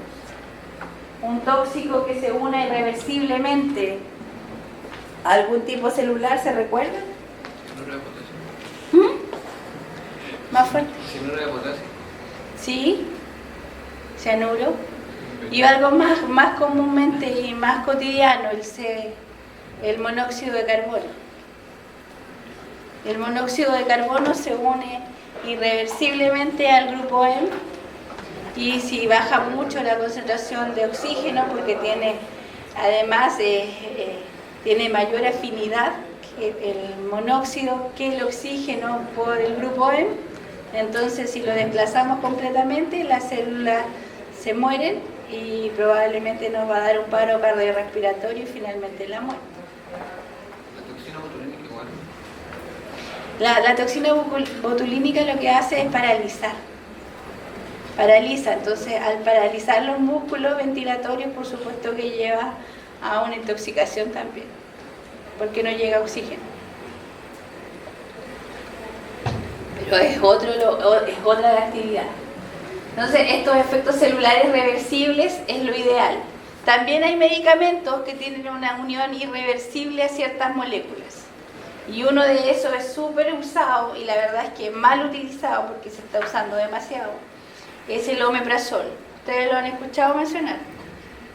Un tóxico que se une irreversiblemente a algún tipo celular, ¿se recuerda? Cianuro de potasio. Más fuerte. Cianuro de potasio. Sí, cianuro. Y algo más comúnmente y más cotidiano, el monóxido de carbono. El monóxido de carbono se une irreversiblemente al grupo M y si baja mucho la concentración de oxígeno, porque además tiene mayor afinidad que el monóxido que el oxígeno por el grupo M, entonces si lo desplazamos completamente, las células se mueren y probablemente nos va a dar un paro cardiorrespiratorio y finalmente la muerte. La toxina botulínica igual. La toxina botulínica lo que hace es paralizar. Paraliza, entonces al paralizar los músculos ventilatorios, por supuesto que lleva a una intoxicación también, porque no llega oxígeno. Pero es otra la actividad. Entonces, estos efectos celulares reversibles es lo ideal. También hay medicamentos que tienen una unión irreversible a ciertas moléculas. Y uno de esos es súper usado, y la verdad es que mal utilizado porque se está usando demasiado, es el omeprazol. ¿Ustedes lo han escuchado mencionar?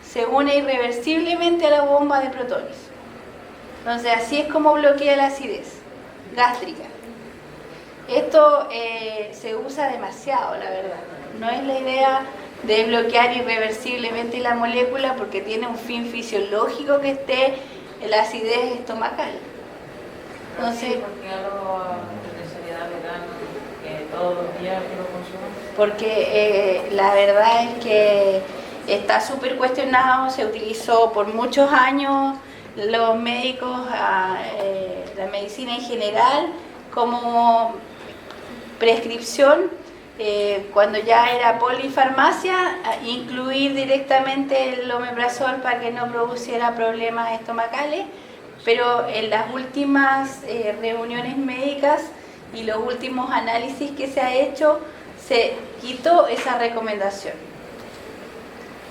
Se une irreversiblemente a la bomba de protones. Entonces, así es como bloquea la acidez gástrica. Esto se usa demasiado, la verdad. No es la idea de bloquear irreversiblemente la molécula porque tiene un fin fisiológico que esté la acidez estomacal. Entonces, ¿por qué algo de seriedad le dan que todos los días que lo consumen? Porque la verdad es que está súper cuestionado, se utilizó por muchos años los médicos, la medicina en general, como prescripción, cuando ya era polifarmacia, incluir directamente el omeprazol para que no produciera problemas estomacales, pero en las últimas reuniones médicas y los últimos análisis que se ha hecho, se quitó esa recomendación.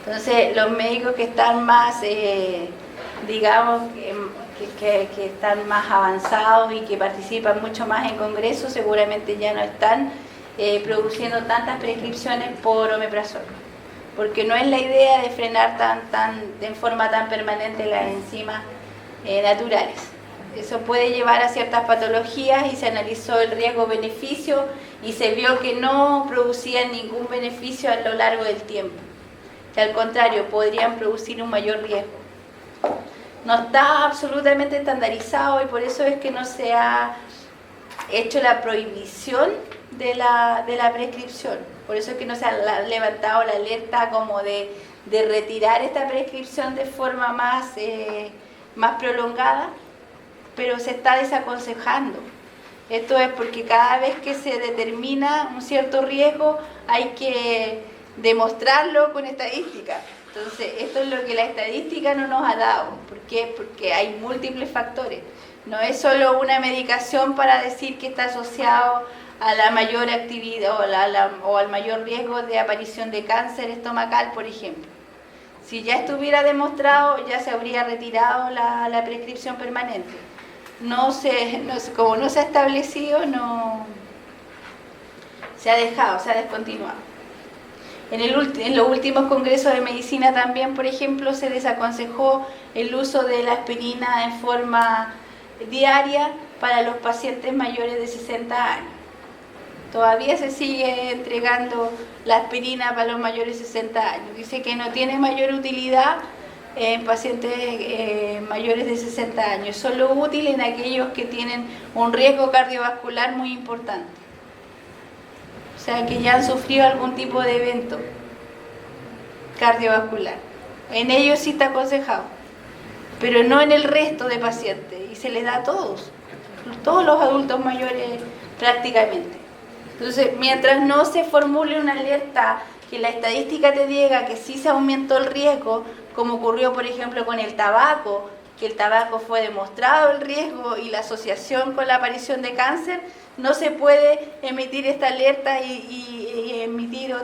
Entonces, los médicos que están más, digamos, que están más avanzados y que participan mucho más en congresos, seguramente ya no están produciendo tantas prescripciones por omeprazol, porque no es la idea de frenar en forma tan permanente las enzimas naturales. Eso puede llevar a ciertas patologías y se analizó el riesgo-beneficio y se vio que no producían ningún beneficio a lo largo del tiempo, que al contrario podrían producir un mayor riesgo. No está absolutamente estandarizado y por eso es que no se ha hecho la prohibición de la prescripción. Por eso es que no se ha levantado la alerta como de retirar esta prescripción de forma más prolongada, pero se está desaconsejando. Esto es porque cada vez que se determina un cierto riesgo hay que demostrarlo con estadística. Entonces, esto es lo que la estadística no nos ha dado. ¿Por qué? Porque hay múltiples factores. No es solo una medicación para decir que está asociado a la mayor actividad o al mayor riesgo de aparición de cáncer estomacal, por ejemplo. Si ya estuviera demostrado, ya se habría retirado la prescripción permanente. Como no se ha establecido, no se ha dejado, se ha descontinuado. En los últimos congresos de medicina también, por ejemplo, se desaconsejó el uso de la aspirina en forma diaria para los pacientes mayores de 60 años. Todavía se sigue entregando la aspirina para los mayores de 60 años. Dice que no tiene mayor utilidad en pacientes mayores de 60 años, solo útil en aquellos que tienen un riesgo cardiovascular muy importante. O sea, que ya han sufrido algún tipo de evento cardiovascular. En ellos sí está aconsejado, pero no en el resto de pacientes. Y se les da a todos los adultos mayores prácticamente. Entonces, mientras no se formule una alerta que la estadística te diga que sí se aumentó el riesgo, como ocurrió, por ejemplo, con el tabaco, que el tabaco fue demostrado el riesgo y la asociación con la aparición de cáncer, no se puede emitir esta alerta y emitir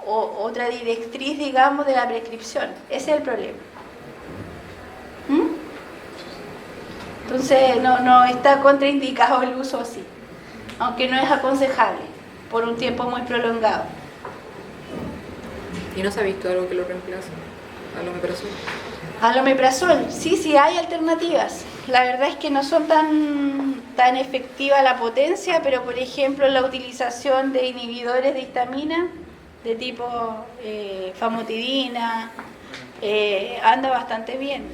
otra directriz, digamos, de la prescripción. Ese es el problema. Entonces, no está contraindicado el uso así, aunque no es aconsejable por un tiempo muy prolongado. ¿Y no se ha visto algo que lo reemplace al omeprazol? Al omeprazol, sí hay alternativas. La verdad es que no son tan efectiva la potencia, pero por ejemplo la utilización de inhibidores de histamina de tipo famotidina anda bastante bien.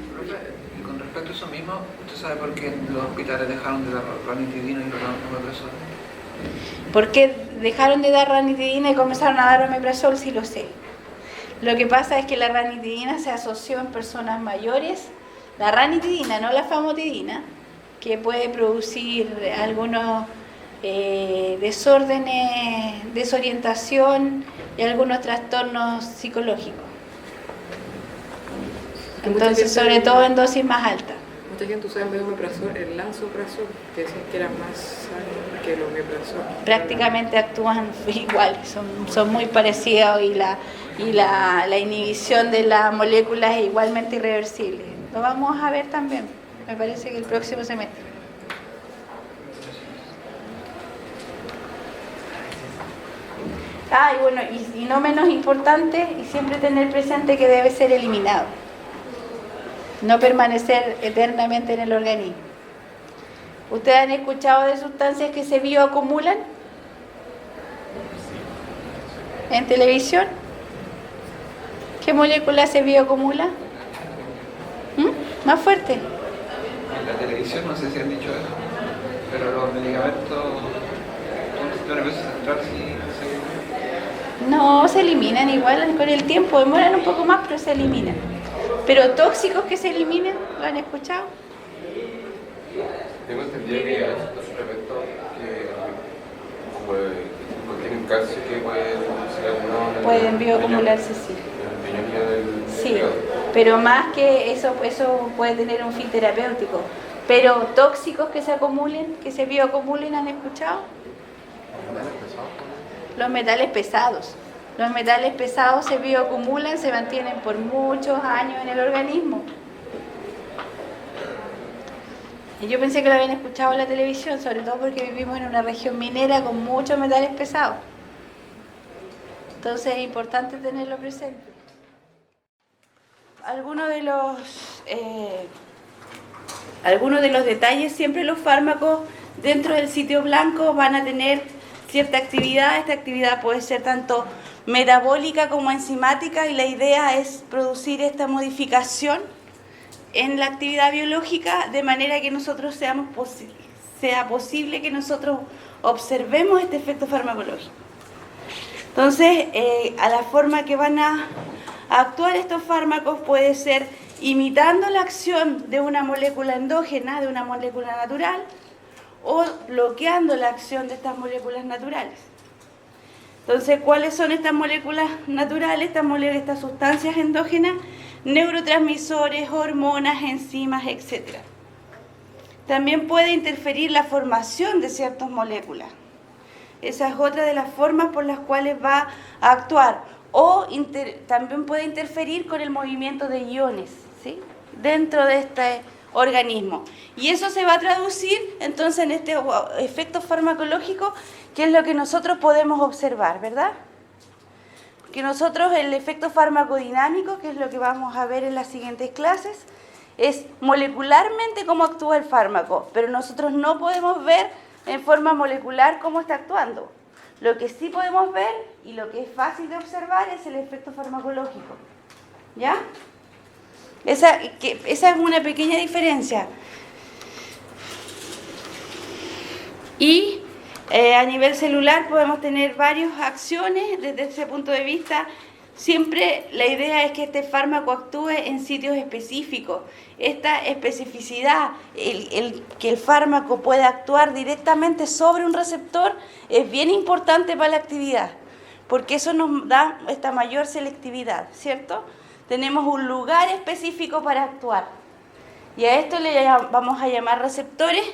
Y con respecto a eso mismo, ¿usted sabe por qué los hospitales dejaron de dar ranitidina y omeprazol? ¿Por qué dejaron de dar ranitidina y comenzaron a dar omeprazol? Sí lo sé. Lo que pasa es que la ranitidina se asoció en personas mayores, la ranitidina, no la famotidina, que puede producir algunos desórdenes, desorientación y algunos trastornos psicológicos. Entonces, sobre todo en dosis más altas. Mucha gente usaba en vez de omeprazol el lansoprazol, que decían que era más sano que el omeprazol. Prácticamente actúan iguales, son muy parecidos y la inhibición de la molécula es igualmente irreversible. Lo vamos a ver también, me parece que el próximo semestre. Y bueno, y no menos importante, y siempre tener presente que debe ser eliminado, no permanecer eternamente en el organismo. ¿Ustedes han escuchado de sustancias que se bioacumulan en televisión? ¿Qué molécula se bioacumula? ¿Más fuerte? En la televisión no sé si han dicho eso, pero los medicamentos con sistema nervioso central sí se... No, se eliminan igual con el tiempo, demoran un poco más, pero se eliminan. Pero tóxicos que se eliminen, ¿lo han escuchado? Tengo entendido que hay ciertos suplementos que contienen calcio que pueden ser algunos... Pueden bioacumularse, sí. En el riñón y en el Sí, hígado. pero más que eso puede tener un fin terapéutico. Pero tóxicos que se acumulen, que se bioacumulen, ¿han escuchado? Los metales pesados. Los metales pesados se bioacumulan, se mantienen por muchos años en el organismo. Y yo pensé que lo habían escuchado en la televisión, sobre todo porque vivimos en una región minera con muchos metales pesados. Entonces es importante tenerlo presente. Algunos de los detalles, siempre los fármacos dentro del sitio blanco van a tener cierta actividad. Esta actividad puede ser tanto metabólica como enzimática y la idea es producir esta modificación en la actividad biológica de manera que nosotros sea posible que nosotros observemos este efecto farmacológico. Entonces, a la forma que van a actuar estos fármacos puede ser imitando la acción de una molécula endógena, de una molécula natural, o bloqueando la acción de estas moléculas naturales. Entonces, ¿cuáles son estas moléculas naturales, estas sustancias endógenas? Neurotransmisores, hormonas, enzimas, etc. También puede interferir la formación de ciertas moléculas. Esa es otra de las formas por las cuales va a actuar. O también puede interferir con el movimiento de iones, ¿sí?, dentro de este organismo. Y eso se va a traducir entonces en este efecto farmacológico, que es lo que nosotros podemos observar, ¿verdad? Que nosotros el efecto farmacodinámico, que es lo que vamos a ver en las siguientes clases, es molecularmente cómo actúa el fármaco, pero nosotros no podemos ver en forma molecular cómo está actuando. Lo que sí podemos ver y lo que es fácil de observar es el efecto farmacológico. ¿Ya? Esa es una pequeña diferencia. Y a nivel celular podemos tener varias acciones desde ese punto de vista. Siempre la idea es que este fármaco actúe en sitios específicos. Esta especificidad, que el fármaco pueda actuar directamente sobre un receptor, es bien importante para la actividad, porque eso nos da esta mayor selectividad, ¿cierto? Tenemos un lugar específico para actuar. Y a esto le vamos a llamar receptores.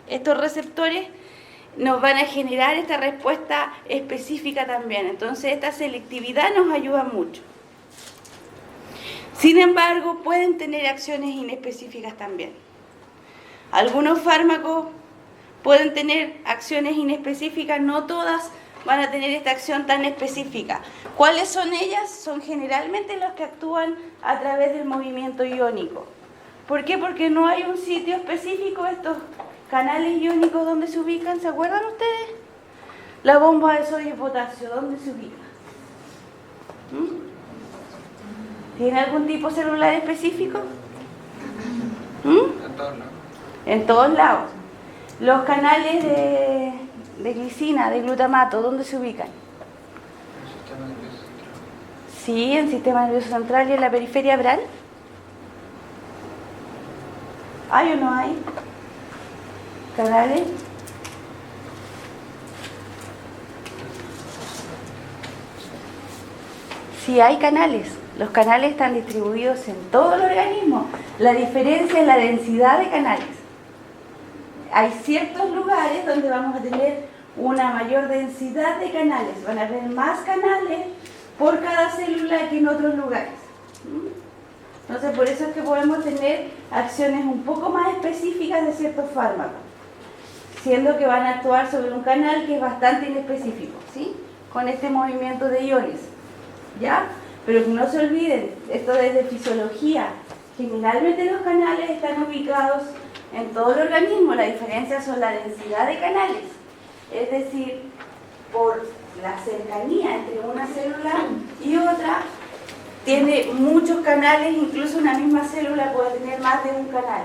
Estos receptores nos van a generar esta respuesta específica también. Entonces esta selectividad nos ayuda mucho. Sin embargo, pueden tener acciones inespecíficas también. Algunos fármacos pueden tener acciones inespecíficas, no todas van a tener esta acción tan específica. ¿Cuáles son ellas? Son generalmente los que actúan a través del movimiento iónico. ¿Por qué? Porque no hay un sitio específico. Estos canales iónicos, ¿dónde se ubican? ¿Se acuerdan ustedes? La bomba de sodio y potasio, ¿dónde se ubica? ¿Tiene algún tipo celular específico? En todos lados. En todos lados. Los canales de glicina, de glutamato, ¿dónde se ubican? El sistema nervioso central. Sí, en el sistema nervioso central y en la periferia bral. ¿Hay o no hay canales? Sí hay canales. Los canales están distribuidos en todo el organismo. La diferencia es la densidad de canales. Hay ciertos lugares donde vamos a tener una mayor densidad de canales. Van a haber más canales por cada célula que en otros lugares. Entonces, por eso es que podemos tener acciones un poco más específicas de ciertos fármacos, siendo que van a actuar sobre un canal que es bastante inespecífico, ¿sí?, con este movimiento de iones, ¿ya? Pero que no se olviden, esto es de fisiología. Generalmente los canales están ubicados en todo el organismo. La diferencia son la densidad de canales, es decir, por la cercanía entre una célula y otra, tiene muchos canales. Incluso una misma célula puede tener más de un canal.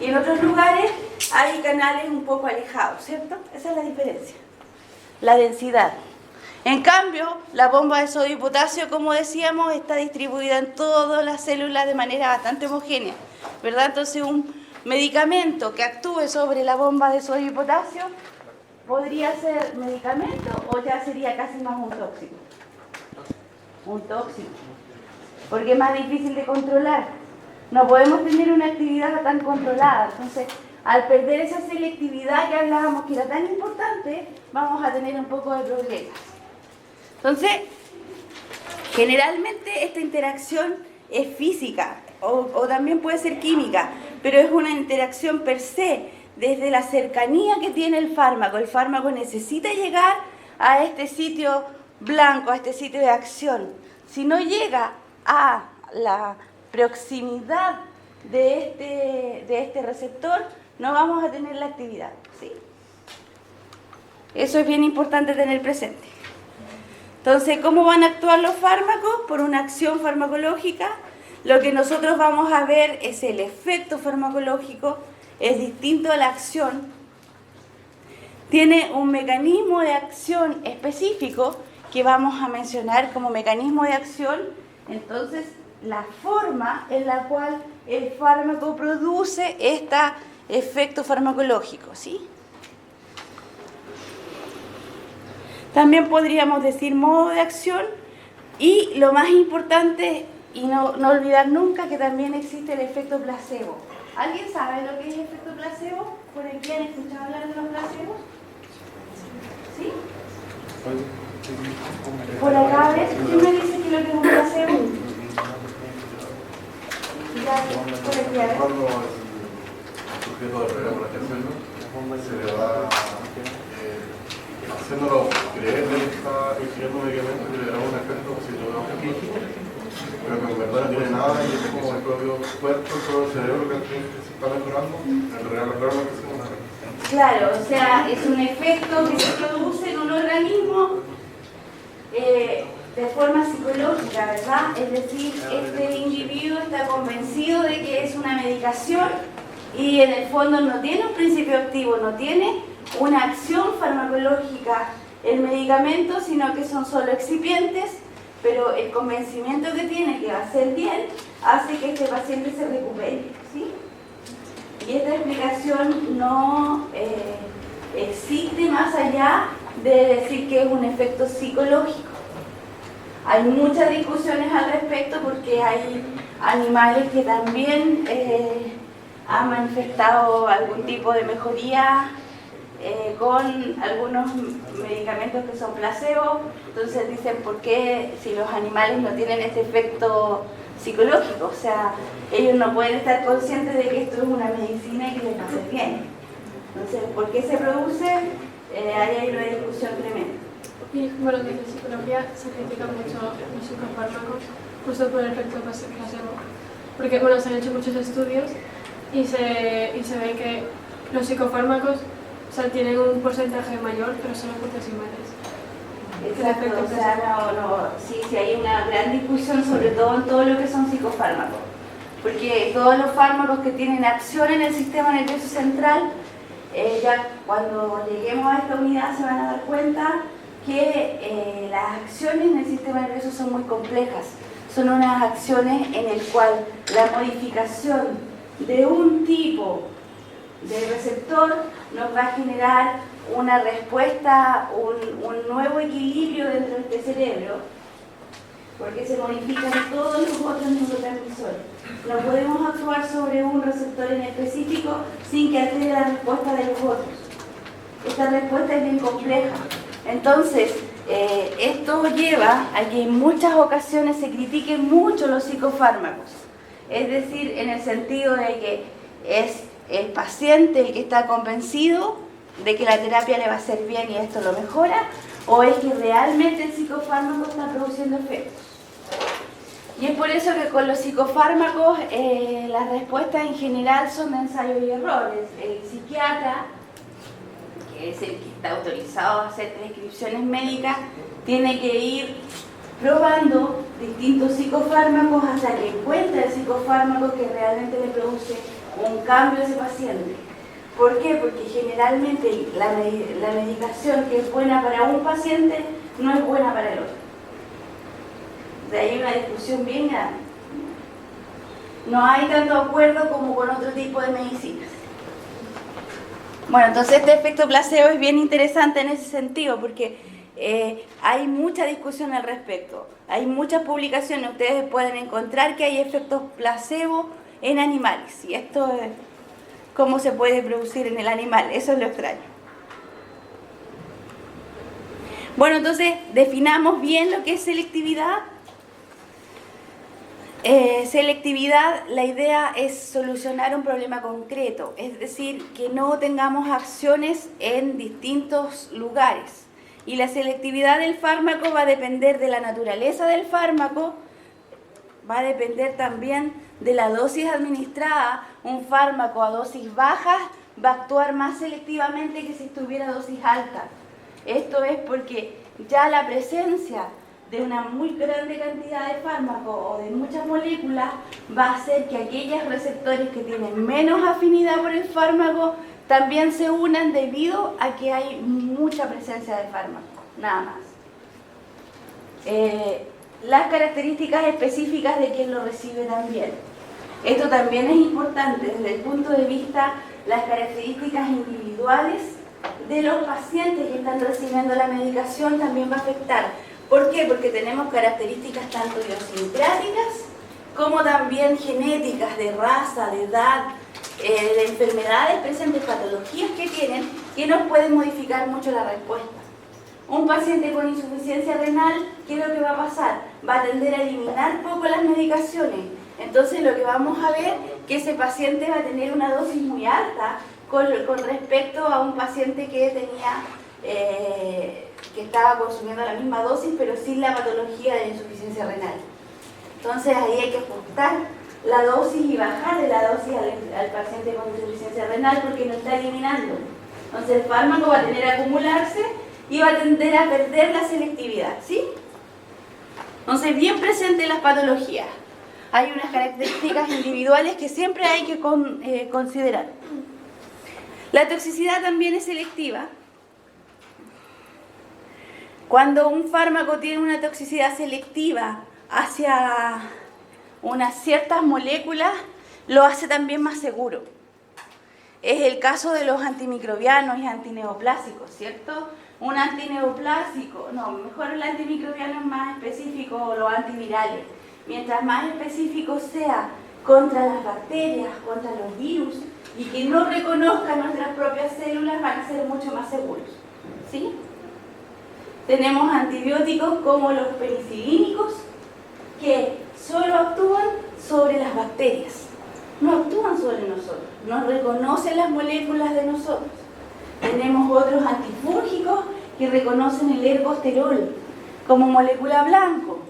Y en otros lugares hay canales un poco alejados, ¿cierto? Esa es la diferencia, la densidad. En cambio, la bomba de sodio y potasio, como decíamos, está distribuida en todas las células de manera bastante homogénea, ¿verdad? Entonces, un medicamento que actúe sobre la bomba de sodio y potasio podría ser medicamento o ya sería casi más un tóxico. Un tóxico. porque es más difícil de controlar. No podemos tener una actividad tan controlada. Entonces, al perder esa selectividad que hablábamos que era tan importante, vamos a tener un poco de problemas. Entonces, generalmente esta interacción es física o también puede ser química, pero es una interacción per se, desde la cercanía que tiene el fármaco. El fármaco necesita llegar a este sitio blanco, a este sitio de acción. Si no llega a la proximidad de este receptor, no vamos a tener la actividad, ¿sí? Eso es bien importante tener presente. Entonces, ¿cómo van a actuar los fármacos? Por una acción farmacológica. Lo que nosotros vamos a ver es el efecto farmacológico, es distinto a la acción. Tiene un mecanismo de acción específico que vamos a mencionar como mecanismo de acción. Entonces, la forma en la cual el fármaco produce este efecto farmacológico, ¿sí? También podríamos decir modo de acción y lo más importante, y no olvidar nunca que también existe el efecto placebo. ¿Alguien sabe lo que es el efecto placebo? ¿Por aquí han escuchado hablar de los placebos? ¿Sí? Por acá, a ver, ¿quién me dice que lo que es un placebo? Ya, por aquí, a ver. Cuando el sujeto de la se le va haciéndolo creer que está ingiriendo medicamentos que le da un efecto positivo, pero que en verdad no tiene nada y es como el propio cuerpo, el propio cerebro que se está mejorando, en realidad que se mejora. Claro, o sea, es un efecto que se produce en un organismo de forma psicológica, ¿verdad? Es decir, este individuo está convencido de que es una medicación y en el fondo no tiene un principio activo, no tiene una acción farmacológica el medicamento, sino que son solo excipientes, pero el convencimiento que tiene que va a ser bien hace que este paciente se recupere, ¿sí? Y esta explicación no existe más allá de decir que es un efecto psicológico. Hay muchas discusiones al respecto porque hay animales que también han manifestado algún tipo de mejoría con algunos medicamentos que son placebo. Entonces dicen, ¿por qué si los animales no tienen este efecto psicológico? O sea, ellos no pueden estar conscientes de que esto es una medicina y que les va a hacer bien. Entonces, ¿por qué se produce? Ahí hay una discusión tremenda. Y bueno, desde psicología se critican mucho los psicofármacos justo por el efecto placebo. Porque bueno, se han hecho muchos estudios y se ve que los psicofármacos, o sea, tienen un porcentaje mayor, pero son decimales. Exacto, o sea, sí hay una gran discusión sobre todo en todo lo que son psicofármacos. Porque todos los fármacos que tienen acción en el sistema nervioso central, ya cuando lleguemos a esta unidad se van a dar cuenta que las acciones en el sistema nervioso son muy complejas. Son unas acciones en el cual la modificación de un tipo de receptor nos va a generar una respuesta, un nuevo equilibrio dentro de este cerebro, porque se modifican todos los otros neurotransmisores. No podemos actuar sobre un receptor en específico sin que altere la respuesta de los otros. Esta respuesta es bien compleja. Entonces, esto lleva a que en muchas ocasiones se critiquen mucho los psicofármacos. Es decir, en el sentido de que es el paciente el que está convencido de que la terapia le va a hacer bien y esto lo mejora, o es que realmente el psicofármaco está produciendo efectos. Y es por eso que con los psicofármacos las respuestas en general son de ensayos y errores. El psiquiatra, que es el que está autorizado a hacer prescripciones médicas, tiene que ir probando distintos psicofármacos hasta que encuentre el psicofármaco que realmente le produce un cambio a ese paciente. ¿Por qué? Porque generalmente la medicación que es buena para un paciente no es buena para el otro. O sea, hay una discusión bien grande. No hay tanto acuerdo como con otro tipo de medicinas. Bueno, entonces este efecto placebo es bien interesante en ese sentido, porque hay mucha discusión al respecto. Hay muchas publicaciones, ustedes pueden encontrar que hay efectos placebo en animales. Y esto es cómo se puede producir en el animal, eso es lo extraño. Bueno, entonces definamos bien lo que es selectividad. Selectividad, la idea es solucionar un problema concreto, es decir, que no tengamos acciones en distintos lugares. Y la selectividad del fármaco va a depender de la naturaleza del fármaco, va a depender también de la dosis administrada. Un fármaco a dosis bajas va a actuar más selectivamente que si estuviera a dosis alta. Esto es porque ya la presencia de una muy grande cantidad de fármacos o de muchas moléculas va a hacer que aquellos receptores que tienen menos afinidad por el fármaco también se unan debido a que hay mucha presencia de fármaco, nada más. Las características específicas de quien lo recibe también. Esto también es importante desde el punto de vista de las características individuales de los pacientes que están recibiendo la medicación también va a afectar. ¿Por qué? Porque tenemos características tanto idiosincráticas como también genéticas, de raza, de edad, de enfermedades presentes, patologías que tienen, que nos pueden modificar mucho la respuesta. Un paciente con insuficiencia renal, ¿qué es lo que va a pasar? Va a tender a eliminar poco las medicaciones. Entonces lo que vamos a ver que ese paciente va a tener una dosis muy alta con respecto a un paciente que tenía que estaba consumiendo la misma dosis pero sin la patología de insuficiencia renal. Entonces ahí hay que ajustar la dosis y bajar la dosis al paciente con insuficiencia renal porque no está eliminando. Entonces el fármaco va a tender a acumularse y va a tender a perder la selectividad, ¿sí? Entonces bien presente las patologías. Hay unas características individuales que siempre hay que considerar. La toxicidad también es selectiva. Cuando un fármaco tiene una toxicidad selectiva hacia unas ciertas moléculas, lo hace también más seguro. Es el caso de los antimicrobianos y antineoplásicos, ¿cierto? Un antineoplásico, no, mejor el antimicrobiano es más específico, o los antivirales. Mientras más específico sea contra las bacterias, contra los virus, y que no reconozcan nuestras propias células, van a ser mucho más seguros, ¿sí? Tenemos antibióticos como los penicilínicos que solo actúan sobre las bacterias, no actúan sobre nosotros, no reconocen las moléculas de nosotros. Tenemos otros antifúngicos que reconocen el ergosterol como molécula blanco.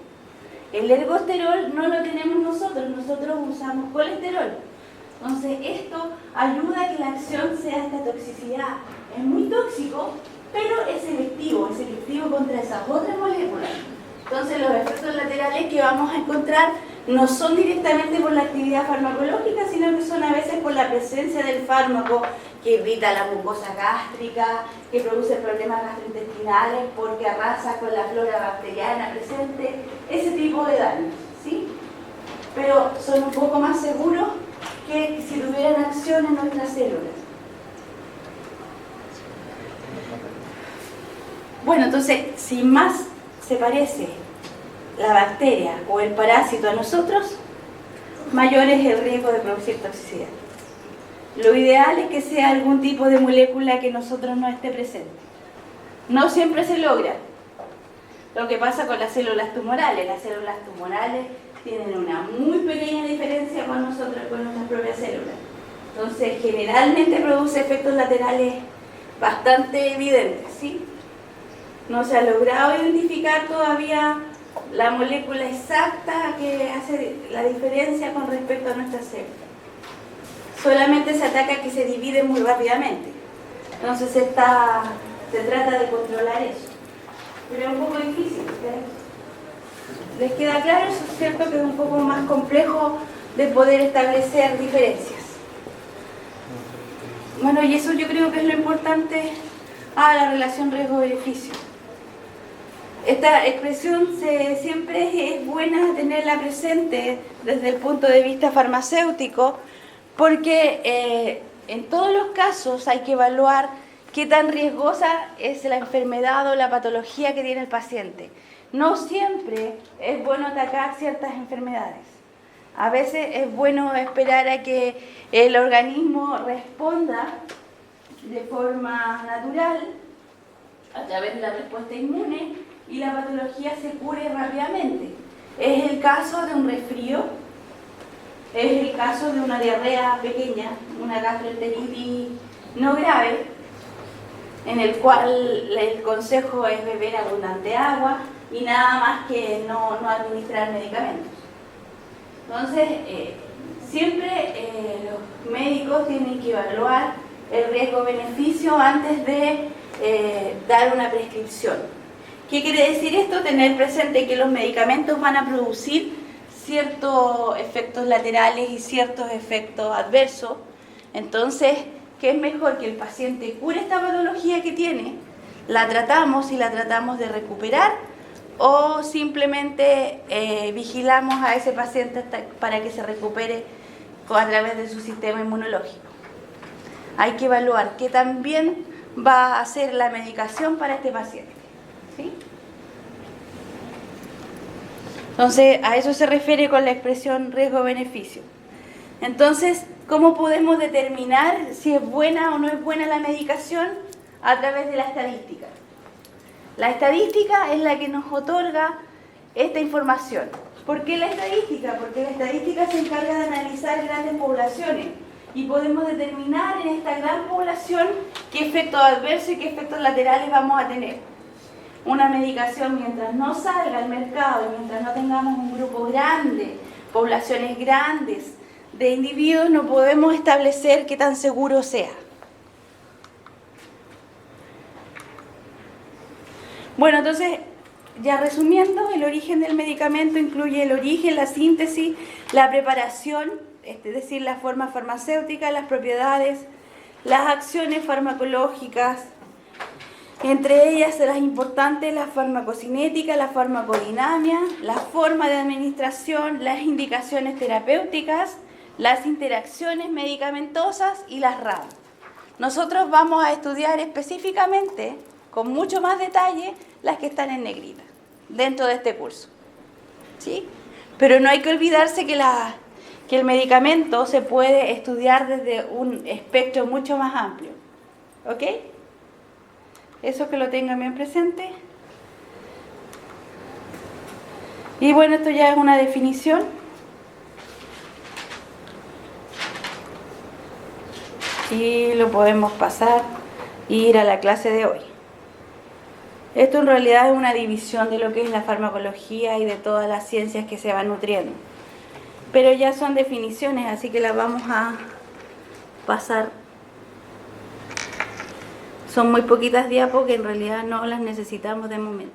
El ergosterol no lo tenemos nosotros usamos colesterol. Entonces esto ayuda a que la acción sea esta toxicidad. Es muy tóxico, pero es selectivo contra esas otras moléculas. Entonces los efectos laterales que vamos a encontrar no son directamente por la actividad farmacológica, sino que son a veces por la presencia del fármaco que irrita la mucosa gástrica, que produce problemas gastrointestinales porque arrasa con la flora bacteriana presente, ese tipo de daños, ¿sí? Pero son un poco más seguros que si tuvieran acción en nuestras células. Bueno, entonces, si más se parece la bacteria o el parásito a nosotros, mayor es el riesgo de producir toxicidad. Lo ideal es que sea algún tipo de molécula que nosotros no esté presente. No siempre se logra. Lo que pasa con las células tumorales tienen una muy pequeña diferencia con nosotros, con nuestras propias células. Entonces, generalmente produce efectos laterales bastante evidentes, ¿sí? No se ha logrado identificar todavía la molécula exacta que hace la diferencia con respecto a nuestras células. Solamente se ataca que se divide muy rápidamente. Entonces se trata de controlar eso. Pero es un poco difícil, ¿les queda claro? Eso es cierto que es un poco más complejo de poder establecer diferencias. Bueno, y eso yo creo que es lo importante a la relación riesgo-beneficio. Esta expresión siempre es buena tenerla presente desde el punto de vista farmacéutico, porque en todos los casos hay que evaluar qué tan riesgosa es la enfermedad o la patología que tiene el paciente. No siempre es bueno atacar ciertas enfermedades. A veces es bueno esperar a que el organismo responda de forma natural a través de la respuesta inmune y la patología se cure rápidamente. Es el caso de un resfrío, es el caso de una diarrea pequeña, una gastroenteritis no grave, en el cual el consejo es beber abundante agua y nada más que no administrar medicamentos. Entonces, siempre los médicos tienen que evaluar el riesgo-beneficio antes de dar una prescripción. ¿Qué quiere decir esto? Tener presente que los medicamentos van a producir ciertos efectos laterales y ciertos efectos adversos. Entonces, ¿qué es mejor? Que el paciente cure esta patología que tiene, la tratamos y la tratamos de recuperar, o simplemente vigilamos a ese paciente para que se recupere a través de su sistema inmunológico. Hay que evaluar qué tan bien va a ser la medicación para este paciente, ¿sí? Entonces, a eso se refiere con la expresión riesgo-beneficio. Entonces, ¿cómo podemos determinar si es buena o no es buena la medicación? A través de la estadística. La estadística es la que nos otorga esta información. ¿Por qué la estadística? Porque la estadística se encarga de analizar grandes poblaciones y podemos determinar en esta gran población qué efectos adversos y qué efectos laterales vamos a tener. Una medicación, mientras no salga al mercado y mientras no tengamos un grupo grande, poblaciones grandes de individuos, no podemos establecer qué tan seguro sea. Bueno, entonces, ya resumiendo, el origen del medicamento incluye el origen, la síntesis, la preparación, es decir, la forma farmacéutica, las propiedades, las acciones farmacológicas, entre ellas las importantes, la farmacocinética, la farmacodinamia, la forma de administración, las indicaciones terapéuticas, las interacciones medicamentosas y las RAM. Nosotros vamos a estudiar específicamente, con mucho más detalle, las que están en negrita, dentro de este curso, ¿sí? Pero no hay que olvidarse que el medicamento se puede estudiar desde un espectro mucho más amplio, ¿ok? Eso que lo tengan bien presente. Y bueno, esto ya es una definición. Y lo podemos pasar e ir a la clase de hoy. Esto en realidad es una división de lo que es la farmacología y de todas las ciencias que se van nutriendo. Pero ya son definiciones, así que las vamos a pasar. Son muy poquitas diapos que en realidad no las necesitamos de momento.